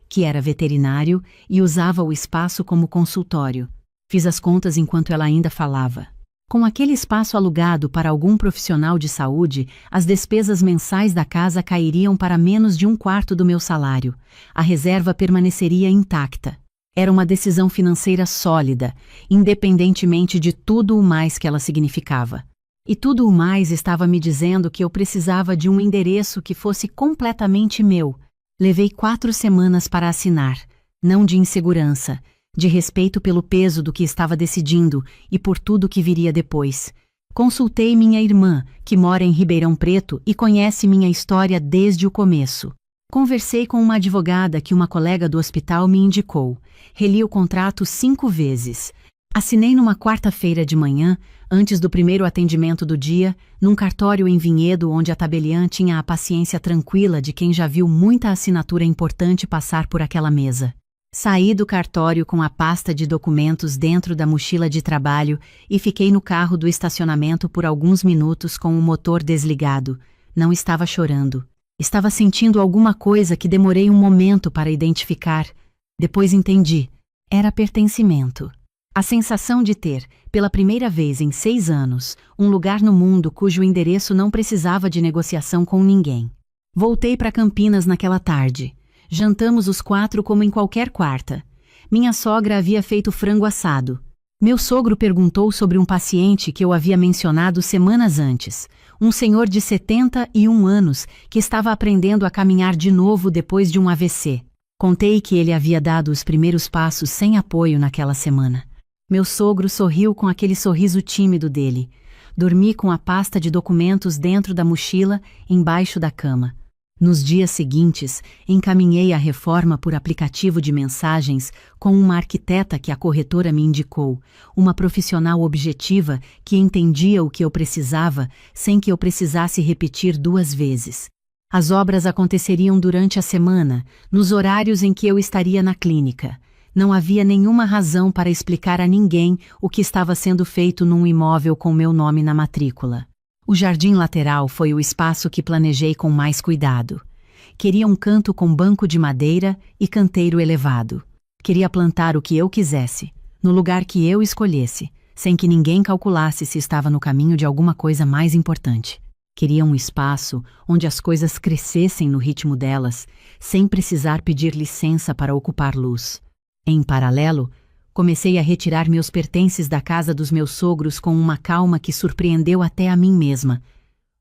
que era veterinário e usava o espaço como consultório. Fiz as contas enquanto ela ainda falava. Com aquele espaço alugado para algum profissional de saúde, as despesas mensais da casa cairiam para menos de 1/4 do meu salário. A reserva permaneceria intacta. Era uma decisão financeira sólida, independentemente de tudo o mais que ela significava. E tudo o mais estava me dizendo que eu precisava de um endereço que fosse completamente meu. Levei 4 semanas para assinar, não de insegurança, de respeito pelo peso do que estava decidindo e por tudo que viria depois. Consultei minha irmã, que mora em Ribeirão Preto e conhece minha história desde o começo. Conversei com uma advogada que uma colega do hospital me indicou. Reli o contrato 5 vezes. Assinei numa quarta-feira de manhã, antes do primeiro atendimento do dia, num cartório em Vinhedo onde a tabeliã tinha a paciência tranquila de quem já viu muita assinatura importante passar por aquela mesa. Saí do cartório com a pasta de documentos dentro da mochila de trabalho e fiquei no carro do estacionamento por alguns minutos com o motor desligado. Não estava chorando. Estava sentindo alguma coisa que demorei um momento para identificar. Depois entendi. Era pertencimento. A sensação de ter, pela primeira vez em 6 anos, um lugar no mundo cujo endereço não precisava de negociação com ninguém. Voltei para Campinas naquela tarde. Jantamos os 4 como em qualquer quarta. Minha sogra havia feito frango assado. Meu sogro perguntou sobre um paciente que eu havia mencionado semanas antes, um senhor de 71 anos que estava aprendendo a caminhar de novo depois de um AVC. Contei que ele havia dado os primeiros passos sem apoio naquela semana. Meu sogro sorriu com aquele sorriso tímido dele. Dormi com a pasta de documentos dentro da mochila, embaixo da cama. Nos dias seguintes, encaminhei a reforma por aplicativo de mensagens com uma arquiteta que a corretora me indicou, uma profissional objetiva que entendia o que eu precisava sem que eu precisasse repetir 2 vezes. As obras aconteceriam durante a semana, nos horários em que eu estaria na clínica. Não havia nenhuma razão para explicar a ninguém o que estava sendo feito num imóvel com meu nome na matrícula. O jardim lateral foi o espaço que planejei com mais cuidado. Queria um canto com banco de madeira e canteiro elevado. Queria plantar o que eu quisesse, no lugar que eu escolhesse, sem que ninguém calculasse se estava no caminho de alguma coisa mais importante. Queria um espaço onde as coisas crescessem no ritmo delas, sem precisar pedir licença para ocupar luz. Em paralelo, comecei a retirar meus pertences da casa dos meus sogros com uma calma que surpreendeu até a mim mesma.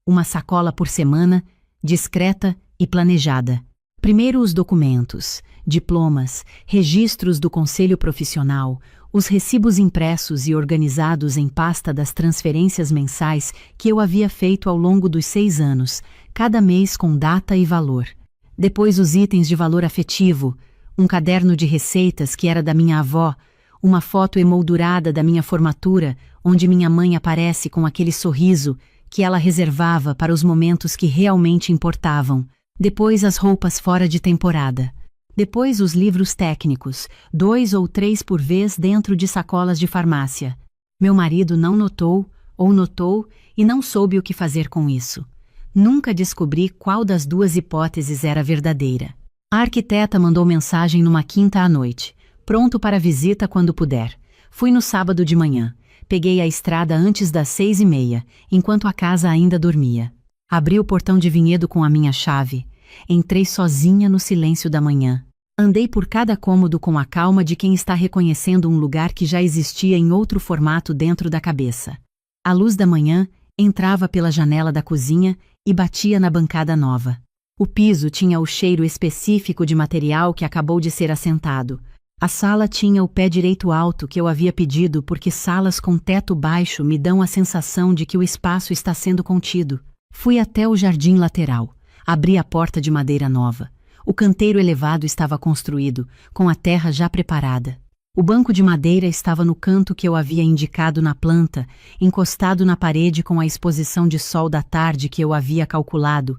Uma sacola por semana, discreta e planejada. Primeiro os documentos, diplomas, registros do conselho profissional, os recibos impressos e organizados em pasta das transferências mensais que eu havia feito ao longo dos 6 anos, cada mês com data e valor. Depois os itens de valor afetivo, um caderno de receitas que era da minha avó, uma foto emoldurada da minha formatura, onde minha mãe aparece com aquele sorriso que ela reservava para os momentos que realmente importavam. Depois as roupas fora de temporada. Depois os livros técnicos, 2 ou 3 por vez dentro de sacolas de farmácia. Meu marido não notou, ou notou, e não soube o que fazer com isso. Nunca descobri qual das duas hipóteses era verdadeira. A arquiteta mandou mensagem numa quinta à noite. Pronto para visita quando puder. Fui no sábado de manhã. Peguei a estrada antes das 6:30, enquanto a casa ainda dormia. Abri o portão de vinhedo com a minha chave. Entrei sozinha no silêncio da manhã. Andei por cada cômodo com a calma de quem está reconhecendo um lugar que já existia em outro formato dentro da cabeça. A luz da manhã entrava pela janela da cozinha e batia na bancada nova. O piso tinha o cheiro específico de material que acabou de ser assentado. A sala tinha o pé direito alto que eu havia pedido porque salas com teto baixo me dão a sensação de que o espaço está sendo contido. Fui até o jardim lateral. Abri a porta de madeira nova. O canteiro elevado estava construído, com a terra já preparada. O banco de madeira estava no canto que eu havia indicado na planta, encostado na parede com a exposição de sol da tarde que eu havia calculado.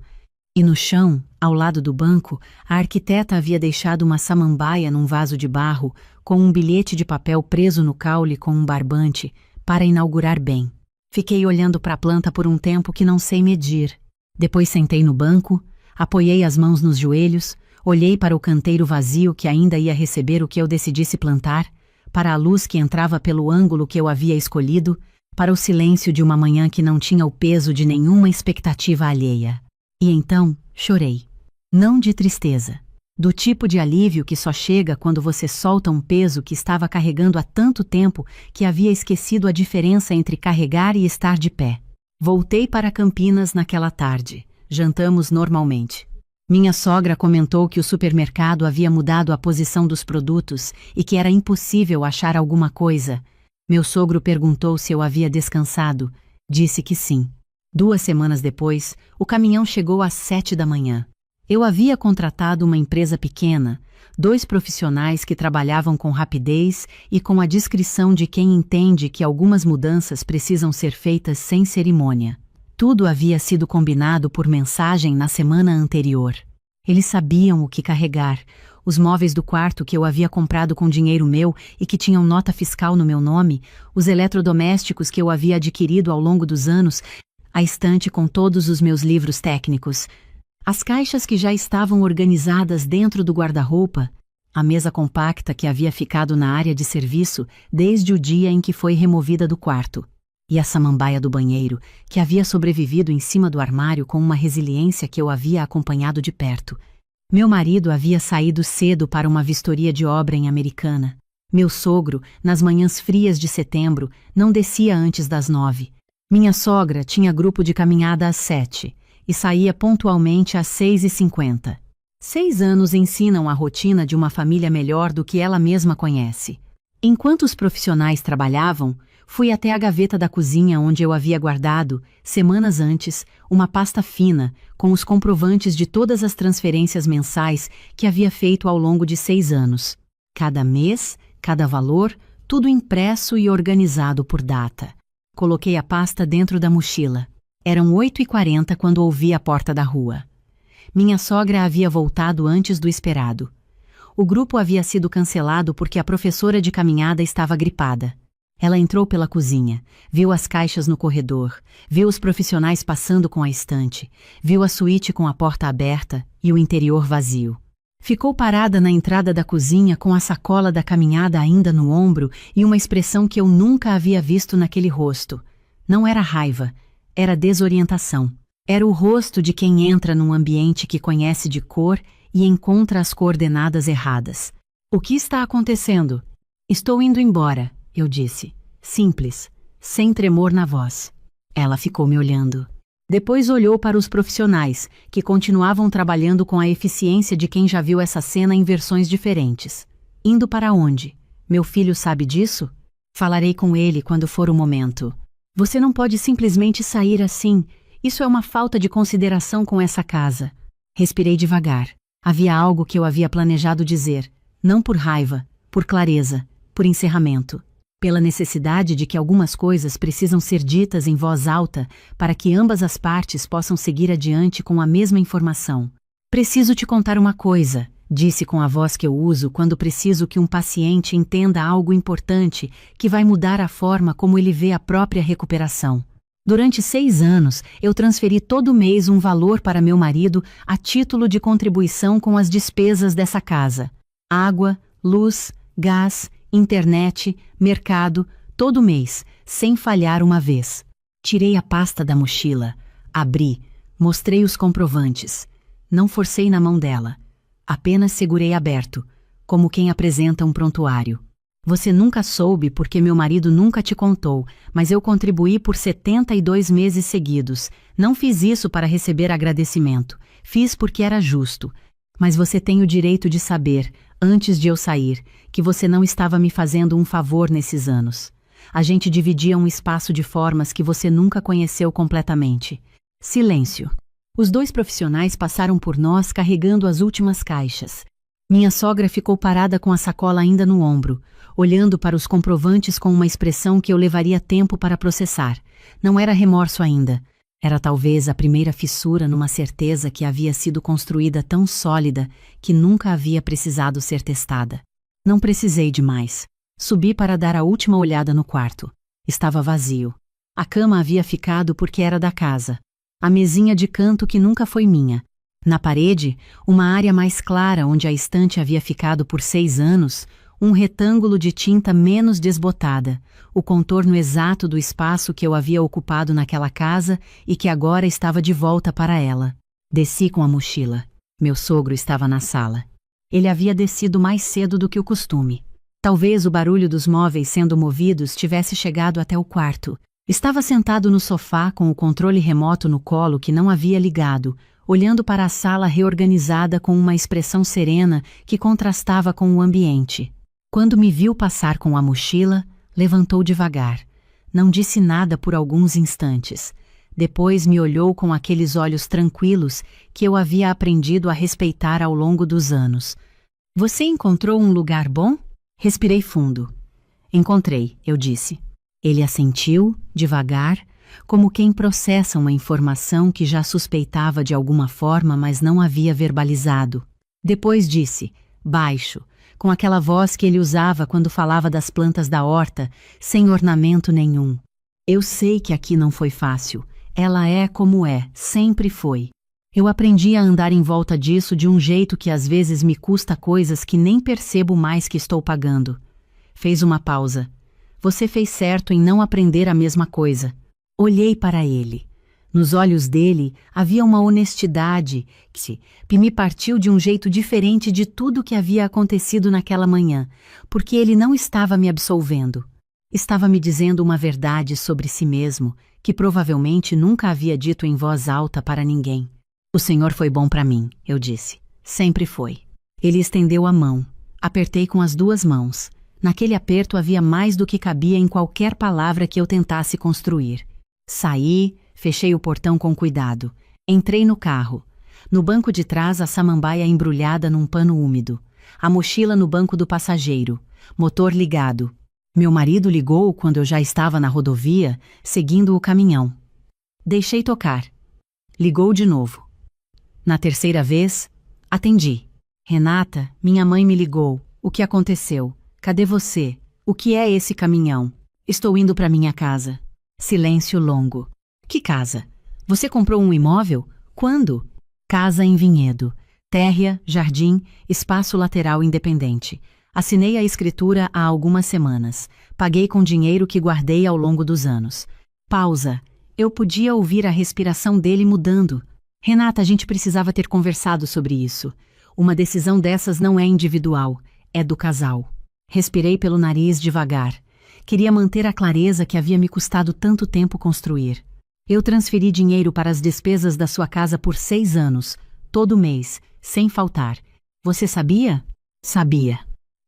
E no chão, ao lado do banco, a arquiteta havia deixado uma samambaia num vaso de barro, com um bilhete de papel preso no caule com um barbante, para inaugurar bem. Fiquei olhando para a planta por um tempo que não sei medir. Depois sentei no banco, apoiei as mãos nos joelhos, olhei para o canteiro vazio que ainda ia receber o que eu decidisse plantar, para a luz que entrava pelo ângulo que eu havia escolhido, para o silêncio de uma manhã que não tinha o peso de nenhuma expectativa alheia. E então, chorei. Não de tristeza. Do tipo de alívio que só chega quando você solta um peso que estava carregando há tanto tempo que havia esquecido a diferença entre carregar e estar de pé. Voltei para Campinas naquela tarde. Jantamos normalmente. Minha sogra comentou que o supermercado havia mudado a posição dos produtos e que era impossível achar alguma coisa. Meu sogro perguntou se eu havia descansado. Disse que sim. 2 semanas depois, o caminhão chegou às 7 da manhã. Eu havia contratado uma empresa pequena, 2 profissionais que trabalhavam com rapidez e com a discrição de quem entende que algumas mudanças precisam ser feitas sem cerimônia. Tudo havia sido combinado por mensagem na semana anterior. Eles sabiam o que carregar, os móveis do quarto que eu havia comprado com dinheiro meu e que tinham nota fiscal no meu nome, os eletrodomésticos que eu havia adquirido ao longo dos anos, a estante com todos os meus livros técnicos, as caixas que já estavam organizadas dentro do guarda-roupa, a mesa compacta que havia ficado na área de serviço desde o dia em que foi removida do quarto, e a samambaia do banheiro, que havia sobrevivido em cima do armário com uma resiliência que eu havia acompanhado de perto. Meu marido havia saído cedo para uma vistoria de obra em Americana. Meu sogro, nas manhãs frias de setembro, não descia antes das 9. Minha sogra tinha grupo de caminhada às 7 e saía pontualmente às 6:50. 6 anos ensinam a rotina de uma família melhor do que ela mesma conhece. Enquanto os profissionais trabalhavam, fui até a gaveta da cozinha onde eu havia guardado, semanas antes, uma pasta fina com os comprovantes de todas as transferências mensais que havia feito ao longo de 6 anos. Cada mês, cada valor, tudo impresso e organizado por data. Coloquei a pasta dentro da mochila. Eram 8:40 quando ouvi a porta da rua. Minha sogra havia voltado antes do esperado. O grupo havia sido cancelado porque a professora de caminhada estava gripada. Ela entrou pela cozinha, viu as caixas no corredor, viu os profissionais passando com a estante, viu a suíte com a porta aberta e o interior vazio. Ficou parada na entrada da cozinha com a sacola da caminhada ainda no ombro e uma expressão que eu nunca havia visto naquele rosto. Não era raiva, era desorientação. Era o rosto de quem entra num ambiente que conhece de cor e encontra as coordenadas erradas. O que está acontecendo? Estou indo embora, eu disse. Simples, sem tremor na voz. Ela ficou me olhando. Depois olhou para os profissionais, que continuavam trabalhando com a eficiência de quem já viu essa cena em versões diferentes. Indo para onde? Meu filho sabe disso? Falarei com ele quando for o momento. Você não pode simplesmente sair assim. Isso é uma falta de consideração com essa casa. Respirei devagar. Havia algo que eu havia planejado dizer, não por raiva, por clareza, por encerramento. Pela necessidade de que algumas coisas precisam ser ditas em voz alta para que ambas as partes possam seguir adiante com a mesma informação. Preciso te contar uma coisa, disse com a voz que eu uso quando preciso que um paciente entenda algo importante que vai mudar a forma como ele vê a própria recuperação. Durante 6 anos, eu transferi todo mês um valor para meu marido a título de contribuição com as despesas dessa casa. Água, luz, gás, internet, mercado, todo mês, sem falhar uma vez. Tirei a pasta da mochila, abri, mostrei os comprovantes. Não forcei na mão dela. Apenas segurei aberto, como quem apresenta um prontuário. Você nunca soube porque meu marido nunca te contou, mas eu contribuí por 72 meses seguidos. Não fiz isso para receber agradecimento. Fiz porque era justo. Mas você tem o direito de saber, antes de eu sair, que você não estava me fazendo um favor nesses anos. A gente dividia um espaço de formas que você nunca conheceu completamente. Silêncio. Os 2 profissionais passaram por nós carregando as últimas caixas. Minha sogra ficou parada com a sacola ainda no ombro, olhando para os comprovantes com uma expressão que eu levaria tempo para processar. Não era remorso ainda. Era talvez a primeira fissura numa certeza que havia sido construída tão sólida que nunca havia precisado ser testada. Não precisei de mais. Subi para dar a última olhada no quarto. Estava vazio. A cama havia ficado porque era da casa. A mesinha de canto que nunca foi minha. Na parede, uma área mais clara onde a estante havia ficado por 6 anos, um retângulo de tinta menos desbotada, o contorno exato do espaço que eu havia ocupado naquela casa e que agora estava de volta para ela. Desci com a mochila. Meu sogro estava na sala. Ele havia descido mais cedo do que o costume. Talvez o barulho dos móveis sendo movidos tivesse chegado até o quarto. Estava sentado no sofá com o controle remoto no colo que não havia ligado, olhando para a sala reorganizada com uma expressão serena que contrastava com o ambiente. Quando me viu passar com a mochila, levantou devagar. Não disse nada por alguns instantes. Depois me olhou com aqueles olhos tranquilos que eu havia aprendido a respeitar ao longo dos anos. Você encontrou um lugar bom? Respirei fundo. Encontrei, eu disse. Ele assentiu, devagar, como quem processa uma informação que já suspeitava de alguma forma, mas não havia verbalizado. Depois disse, baixo, com aquela voz que ele usava quando falava das plantas da horta, sem ornamento nenhum. Eu sei que aqui não foi fácil. Ela é como é, sempre foi. Eu aprendi a andar em volta disso de um jeito que às vezes me custa coisas que nem percebo mais que estou pagando. Fez uma pausa. Você fez certo em não aprender a mesma coisa. Olhei para ele. Nos olhos dele havia uma honestidade que me partiu de um jeito diferente de tudo que havia acontecido naquela manhã, porque ele não estava me absolvendo. Estava me dizendo uma verdade sobre si mesmo, que provavelmente nunca havia dito em voz alta para ninguém. O Senhor foi bom para mim, eu disse. Sempre foi. Ele estendeu a mão. Apertei com as 2 mãos. Naquele aperto havia mais do que cabia em qualquer palavra que eu tentasse construir. Saí, fechei o portão com cuidado. Entrei no carro. No banco de trás, a samambaia embrulhada num pano úmido. A mochila no banco do passageiro. Motor ligado. Meu marido ligou quando eu já estava na rodovia, seguindo o caminhão. Deixei tocar. Ligou de novo. Na terceira vez, atendi. Renata, minha mãe me ligou. O que aconteceu? Cadê você? O que é esse caminhão? Estou indo para minha casa. Silêncio longo. Que casa? Você comprou um imóvel? Quando? Casa em Vinhedo. Térrea, jardim, espaço lateral independente. Assinei a escritura há algumas semanas. Paguei com dinheiro que guardei ao longo dos anos. Pausa. Eu podia ouvir a respiração dele mudando. Renata, a gente precisava ter conversado sobre isso. Uma decisão dessas não é individual, é do casal. Respirei pelo nariz devagar. Queria manter a clareza que havia me custado tanto tempo construir. Eu transferi dinheiro para as despesas da sua casa por 6 anos, todo mês, sem faltar. Você sabia? Sabia.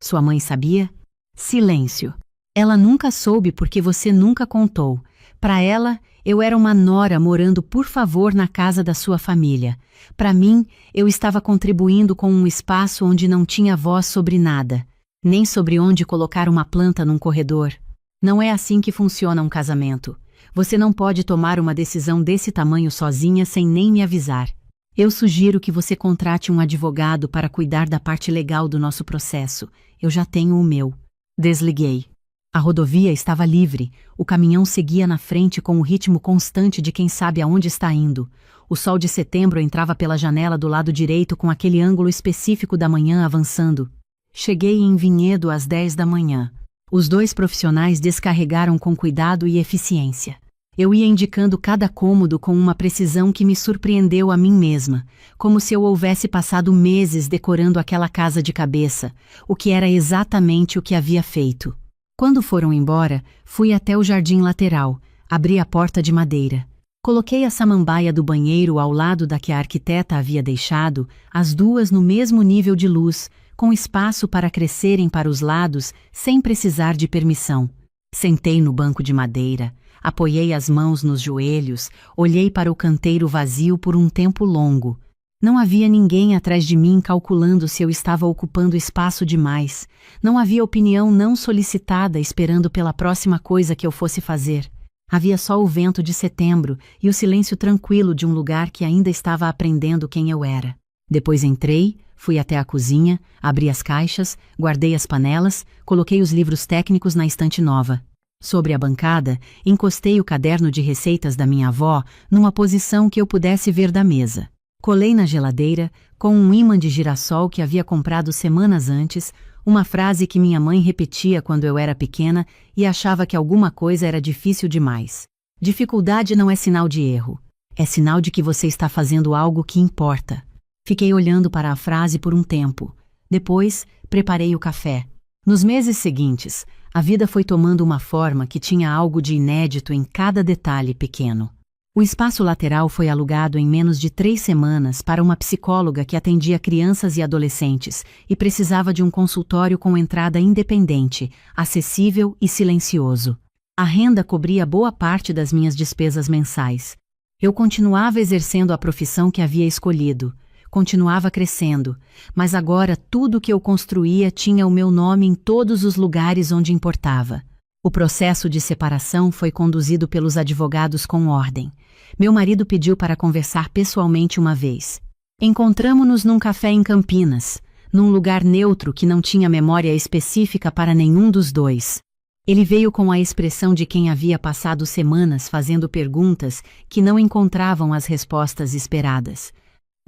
Sua mãe sabia? Silêncio. Ela nunca soube porque você nunca contou. Para ela, eu era uma nora morando por favor na casa da sua família. Para mim, eu estava contribuindo com um espaço onde não tinha voz sobre nada, nem sobre onde colocar uma planta num corredor. Não é assim que funciona um casamento. Você não pode tomar uma decisão desse tamanho sozinha sem nem me avisar. Eu sugiro que você contrate um advogado para cuidar da parte legal do nosso processo. Eu já tenho o meu. Desliguei. A rodovia estava livre, o caminhão seguia na frente com o ritmo constante de quem sabe aonde está indo. O sol de setembro entrava pela janela do lado direito com aquele ângulo específico da manhã avançando. Cheguei em Vinhedo às 10 da manhã. Os 2 profissionais descarregaram com cuidado e eficiência. Eu ia indicando cada cômodo com uma precisão que me surpreendeu a mim mesma, como se eu houvesse passado meses decorando aquela casa de cabeça, o que era exatamente o que havia feito. Quando foram embora, fui até o jardim lateral, abri a porta de madeira. Coloquei a samambaia do banheiro ao lado da que a arquiteta havia deixado, as 2 no mesmo nível de luz, com espaço para crescerem para os lados sem precisar de permissão. Sentei no banco de madeira, apoiei as mãos nos joelhos, olhei para o canteiro vazio por um tempo longo. Não havia ninguém atrás de mim calculando se eu estava ocupando espaço demais. Não havia opinião não solicitada esperando pela próxima coisa que eu fosse fazer. Havia só o vento de setembro e o silêncio tranquilo de um lugar que ainda estava aprendendo quem eu era. Depois entrei, fui até a cozinha, abri as caixas, guardei as panelas, coloquei os livros técnicos na estante nova. Sobre a bancada, encostei o caderno de receitas da minha avó numa posição que eu pudesse ver da mesa. Colei na geladeira, com um ímã de girassol que havia comprado semanas antes, uma frase que minha mãe repetia quando eu era pequena e achava que alguma coisa era difícil demais. Dificuldade não é sinal de erro. É sinal de que você está fazendo algo que importa. Fiquei olhando para a frase por um tempo. Depois, preparei o café. Nos meses seguintes, a vida foi tomando uma forma que tinha algo de inédito em cada detalhe pequeno. O espaço lateral foi alugado em menos de 3 semanas para uma psicóloga que atendia crianças e adolescentes e precisava de um consultório com entrada independente, acessível e silencioso. A renda cobria boa parte das minhas despesas mensais. Eu continuava exercendo a profissão que havia escolhido. Continuava crescendo, mas agora tudo que eu construía tinha o meu nome em todos os lugares onde importava. O processo de separação foi conduzido pelos advogados com ordem. Meu marido pediu para conversar pessoalmente uma vez. Encontramo-nos num café em Campinas, num lugar neutro que não tinha memória específica para nenhum dos 2. Ele veio com a expressão de quem havia passado semanas fazendo perguntas que não encontravam as respostas esperadas.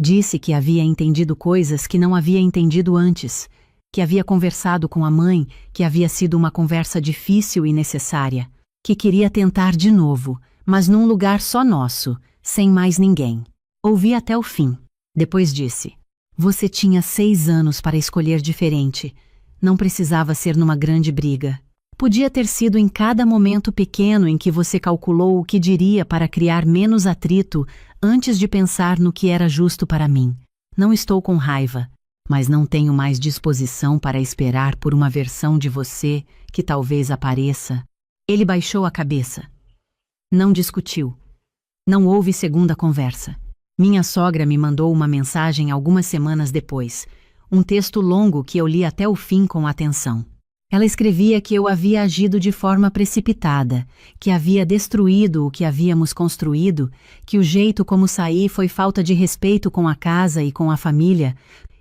Disse que havia entendido coisas que não havia entendido antes, que havia conversado com a mãe, que havia sido uma conversa difícil e necessária, que queria tentar de novo, mas num lugar só nosso, sem mais ninguém. Ouvi até o fim. Depois disse: "Você tinha 6 anos para escolher diferente. Não precisava ser numa grande briga. Podia ter sido em cada momento pequeno em que você calculou o que diria para criar menos atrito antes de pensar no que era justo para mim. Não estou com raiva, mas não tenho mais disposição para esperar por uma versão de você que talvez apareça." Ele baixou a cabeça. Não discutiu. Não houve segunda conversa. Minha sogra me mandou uma mensagem algumas semanas depois, um texto longo que eu li até o fim com atenção. Ela escrevia que eu havia agido de forma precipitada, que havia destruído o que havíamos construído, que o jeito como saí foi falta de respeito com a casa e com a família,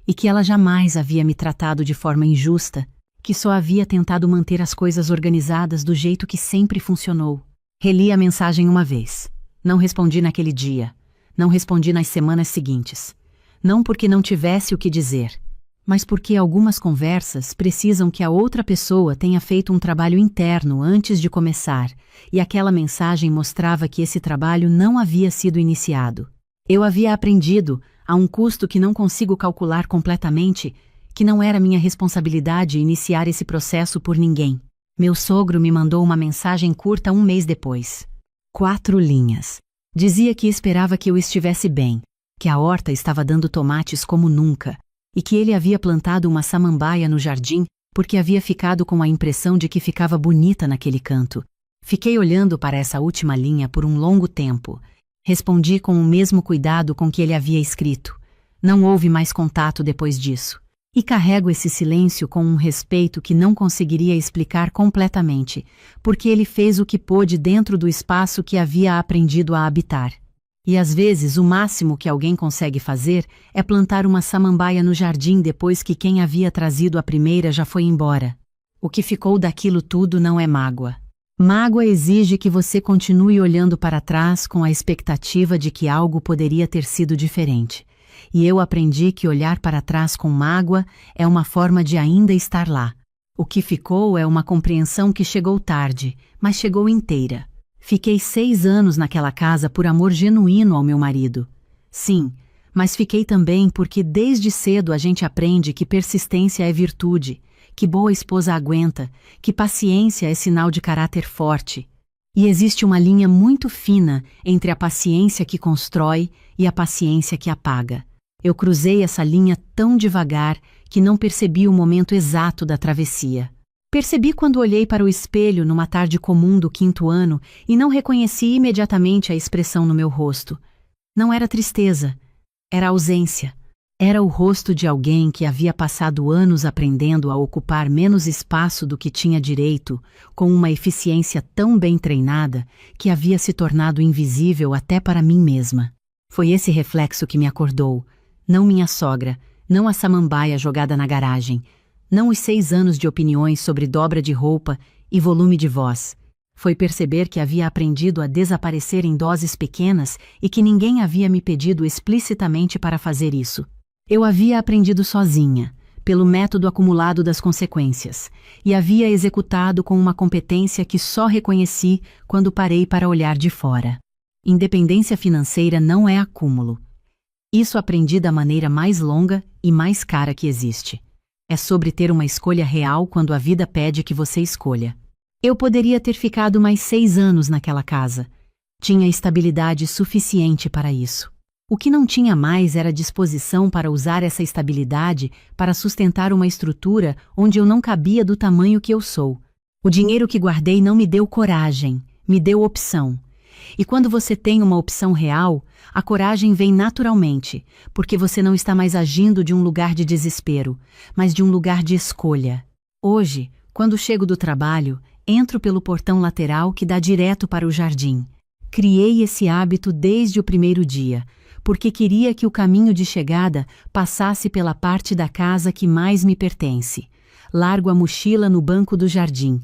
e que ela jamais havia me tratado de forma injusta, que só havia tentado manter as coisas organizadas do jeito que sempre funcionou. Reli a mensagem uma vez. Não respondi naquele dia. Não respondi nas semanas seguintes. Não porque não tivesse o que dizer, mas porque algumas conversas precisam que a outra pessoa tenha feito um trabalho interno antes de começar, e aquela mensagem mostrava que esse trabalho não havia sido iniciado. Eu havia aprendido, a um custo que não consigo calcular completamente, que não era minha responsabilidade iniciar esse processo por ninguém. Meu sogro me mandou uma mensagem curta um mês depois. 4 linhas. Dizia que esperava que eu estivesse bem, que a horta estava dando tomates como nunca, e que ele havia plantado uma samambaia no jardim porque havia ficado com a impressão de que ficava bonita naquele canto. Fiquei olhando para essa última linha por um longo tempo. Respondi com o mesmo cuidado com que ele havia escrito. Não houve mais contato depois disso. E carrego esse silêncio com um respeito que não conseguiria explicar completamente, porque ele fez o que pôde dentro do espaço que havia aprendido a habitar. E às vezes o máximo que alguém consegue fazer é plantar uma samambaia no jardim depois que quem havia trazido a primeira já foi embora. O que ficou daquilo tudo não é mágoa. Mágoa exige que você continue olhando para trás com a expectativa de que algo poderia ter sido diferente. E eu aprendi que olhar para trás com mágoa é uma forma de ainda estar lá. O que ficou é uma compreensão que chegou tarde, mas chegou inteira. Fiquei 6 anos naquela casa por amor genuíno ao meu marido. Sim, mas fiquei também porque desde cedo a gente aprende que persistência é virtude, que boa esposa aguenta, que paciência é sinal de caráter forte. E existe uma linha muito fina entre a paciência que constrói e a paciência que apaga. Eu cruzei essa linha tão devagar que não percebi o momento exato da travessia. Percebi quando olhei para o espelho numa tarde comum do 5º ano e não reconheci imediatamente a expressão no meu rosto. Não era tristeza, era ausência. Era o rosto de alguém que havia passado anos aprendendo a ocupar menos espaço do que tinha direito, com uma eficiência tão bem treinada que havia se tornado invisível até para mim mesma. Foi esse reflexo que me acordou. Não minha sogra, não a samambaia jogada na garagem, não os 6 anos de opiniões sobre dobra de roupa e volume de voz. Foi perceber que havia aprendido a desaparecer em doses pequenas e que ninguém havia me pedido explicitamente para fazer isso. Eu havia aprendido sozinha, pelo método acumulado das consequências, e havia executado com uma competência que só reconheci quando parei para olhar de fora. Independência financeira não é acúmulo. Isso aprendi da maneira mais longa e mais cara que existe. É sobre ter uma escolha real quando a vida pede que você escolha. Eu poderia ter ficado mais 6 anos naquela casa. Tinha estabilidade suficiente para isso. O que não tinha mais era disposição para usar essa estabilidade para sustentar uma estrutura onde eu não cabia do tamanho que eu sou. O dinheiro que guardei não me deu coragem, me deu opção. E quando você tem uma opção real, a coragem vem naturalmente, porque você não está mais agindo de um lugar de desespero, mas de um lugar de escolha. Hoje, quando chego do trabalho, entro pelo portão lateral que dá direto para o jardim. Criei esse hábito desde o primeiro dia, porque queria que o caminho de chegada passasse pela parte da casa que mais me pertence. Largo a mochila no banco do jardim.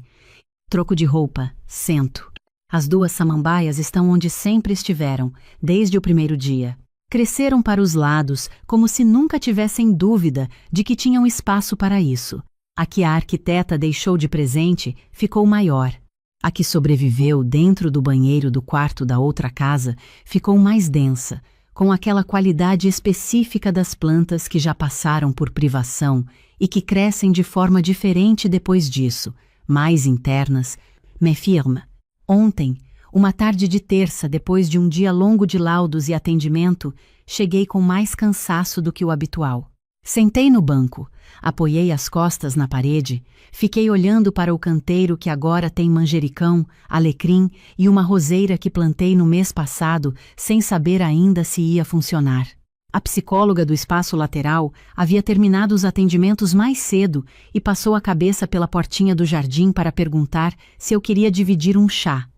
Troco de roupa, sento. As 2 samambaias estão onde sempre estiveram, desde o primeiro dia. Cresceram para os lados, como se nunca tivessem dúvida de que tinham espaço para isso. A que a arquiteta deixou de presente ficou maior. A que sobreviveu dentro do banheiro do quarto da outra casa ficou mais densa, com aquela qualidade específica das plantas que já passaram por privação e que crescem de forma diferente depois disso, mais internas, mais firme. Ontem, uma tarde de terça, depois de um dia longo de laudos e atendimento, cheguei com mais cansaço do que o habitual. Sentei no banco, apoiei as costas na parede, fiquei olhando para o canteiro que agora tem manjericão, alecrim e uma roseira que plantei no mês passado, sem saber ainda se ia funcionar. A psicóloga do espaço lateral havia terminado os atendimentos mais cedo e passou a cabeça pela portinha do jardim para perguntar se eu queria dividir um chá.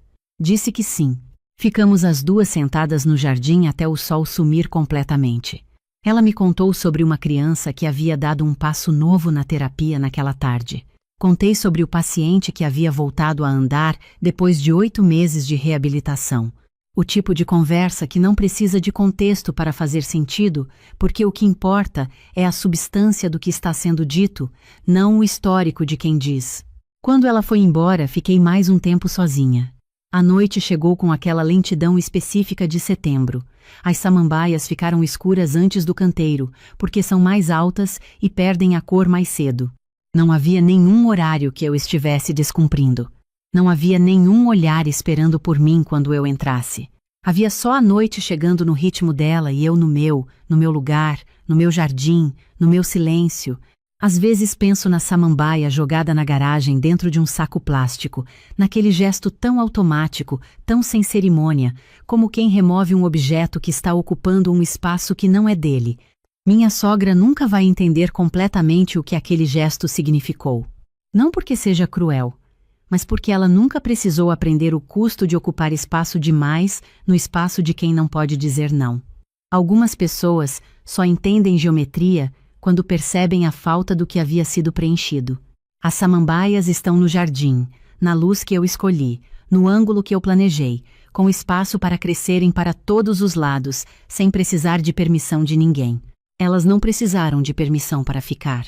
Disse que sim. Ficamos as 2 sentadas no jardim até o sol sumir completamente. Ela me contou sobre uma criança que havia dado um passo novo na terapia naquela tarde. Contei sobre o paciente que havia voltado a andar depois de 8 meses de reabilitação. O tipo de conversa que não precisa de contexto para fazer sentido, porque o que importa é a substância do que está sendo dito, não o histórico de quem diz. Quando ela foi embora, fiquei mais um tempo sozinha. A noite chegou com aquela lentidão específica de setembro. As samambaias ficaram escuras antes do canteiro, porque são mais altas e perdem a cor mais cedo. Não havia nenhum horário que eu estivesse descumprindo. Não havia nenhum olhar esperando por mim quando eu entrasse. Havia só a noite chegando no ritmo dela e eu no meu lugar, no meu jardim, no meu silêncio. Às vezes penso na samambaia jogada na garagem dentro de um saco plástico, naquele gesto tão automático, tão sem cerimônia, como quem remove um objeto que está ocupando um espaço que não é dele. Minha sogra nunca vai entender completamente o que aquele gesto significou. Não porque seja cruel, mas porque ela nunca precisou aprender o custo de ocupar espaço demais no espaço de quem não pode dizer não. Algumas pessoas só entendem geometria quando percebem a falta do que havia sido preenchido. As samambaias estão no jardim, na luz que eu escolhi, no ângulo que eu planejei, com espaço para crescerem para todos os lados, sem precisar de permissão de ninguém. Elas não precisaram de permissão para ficar.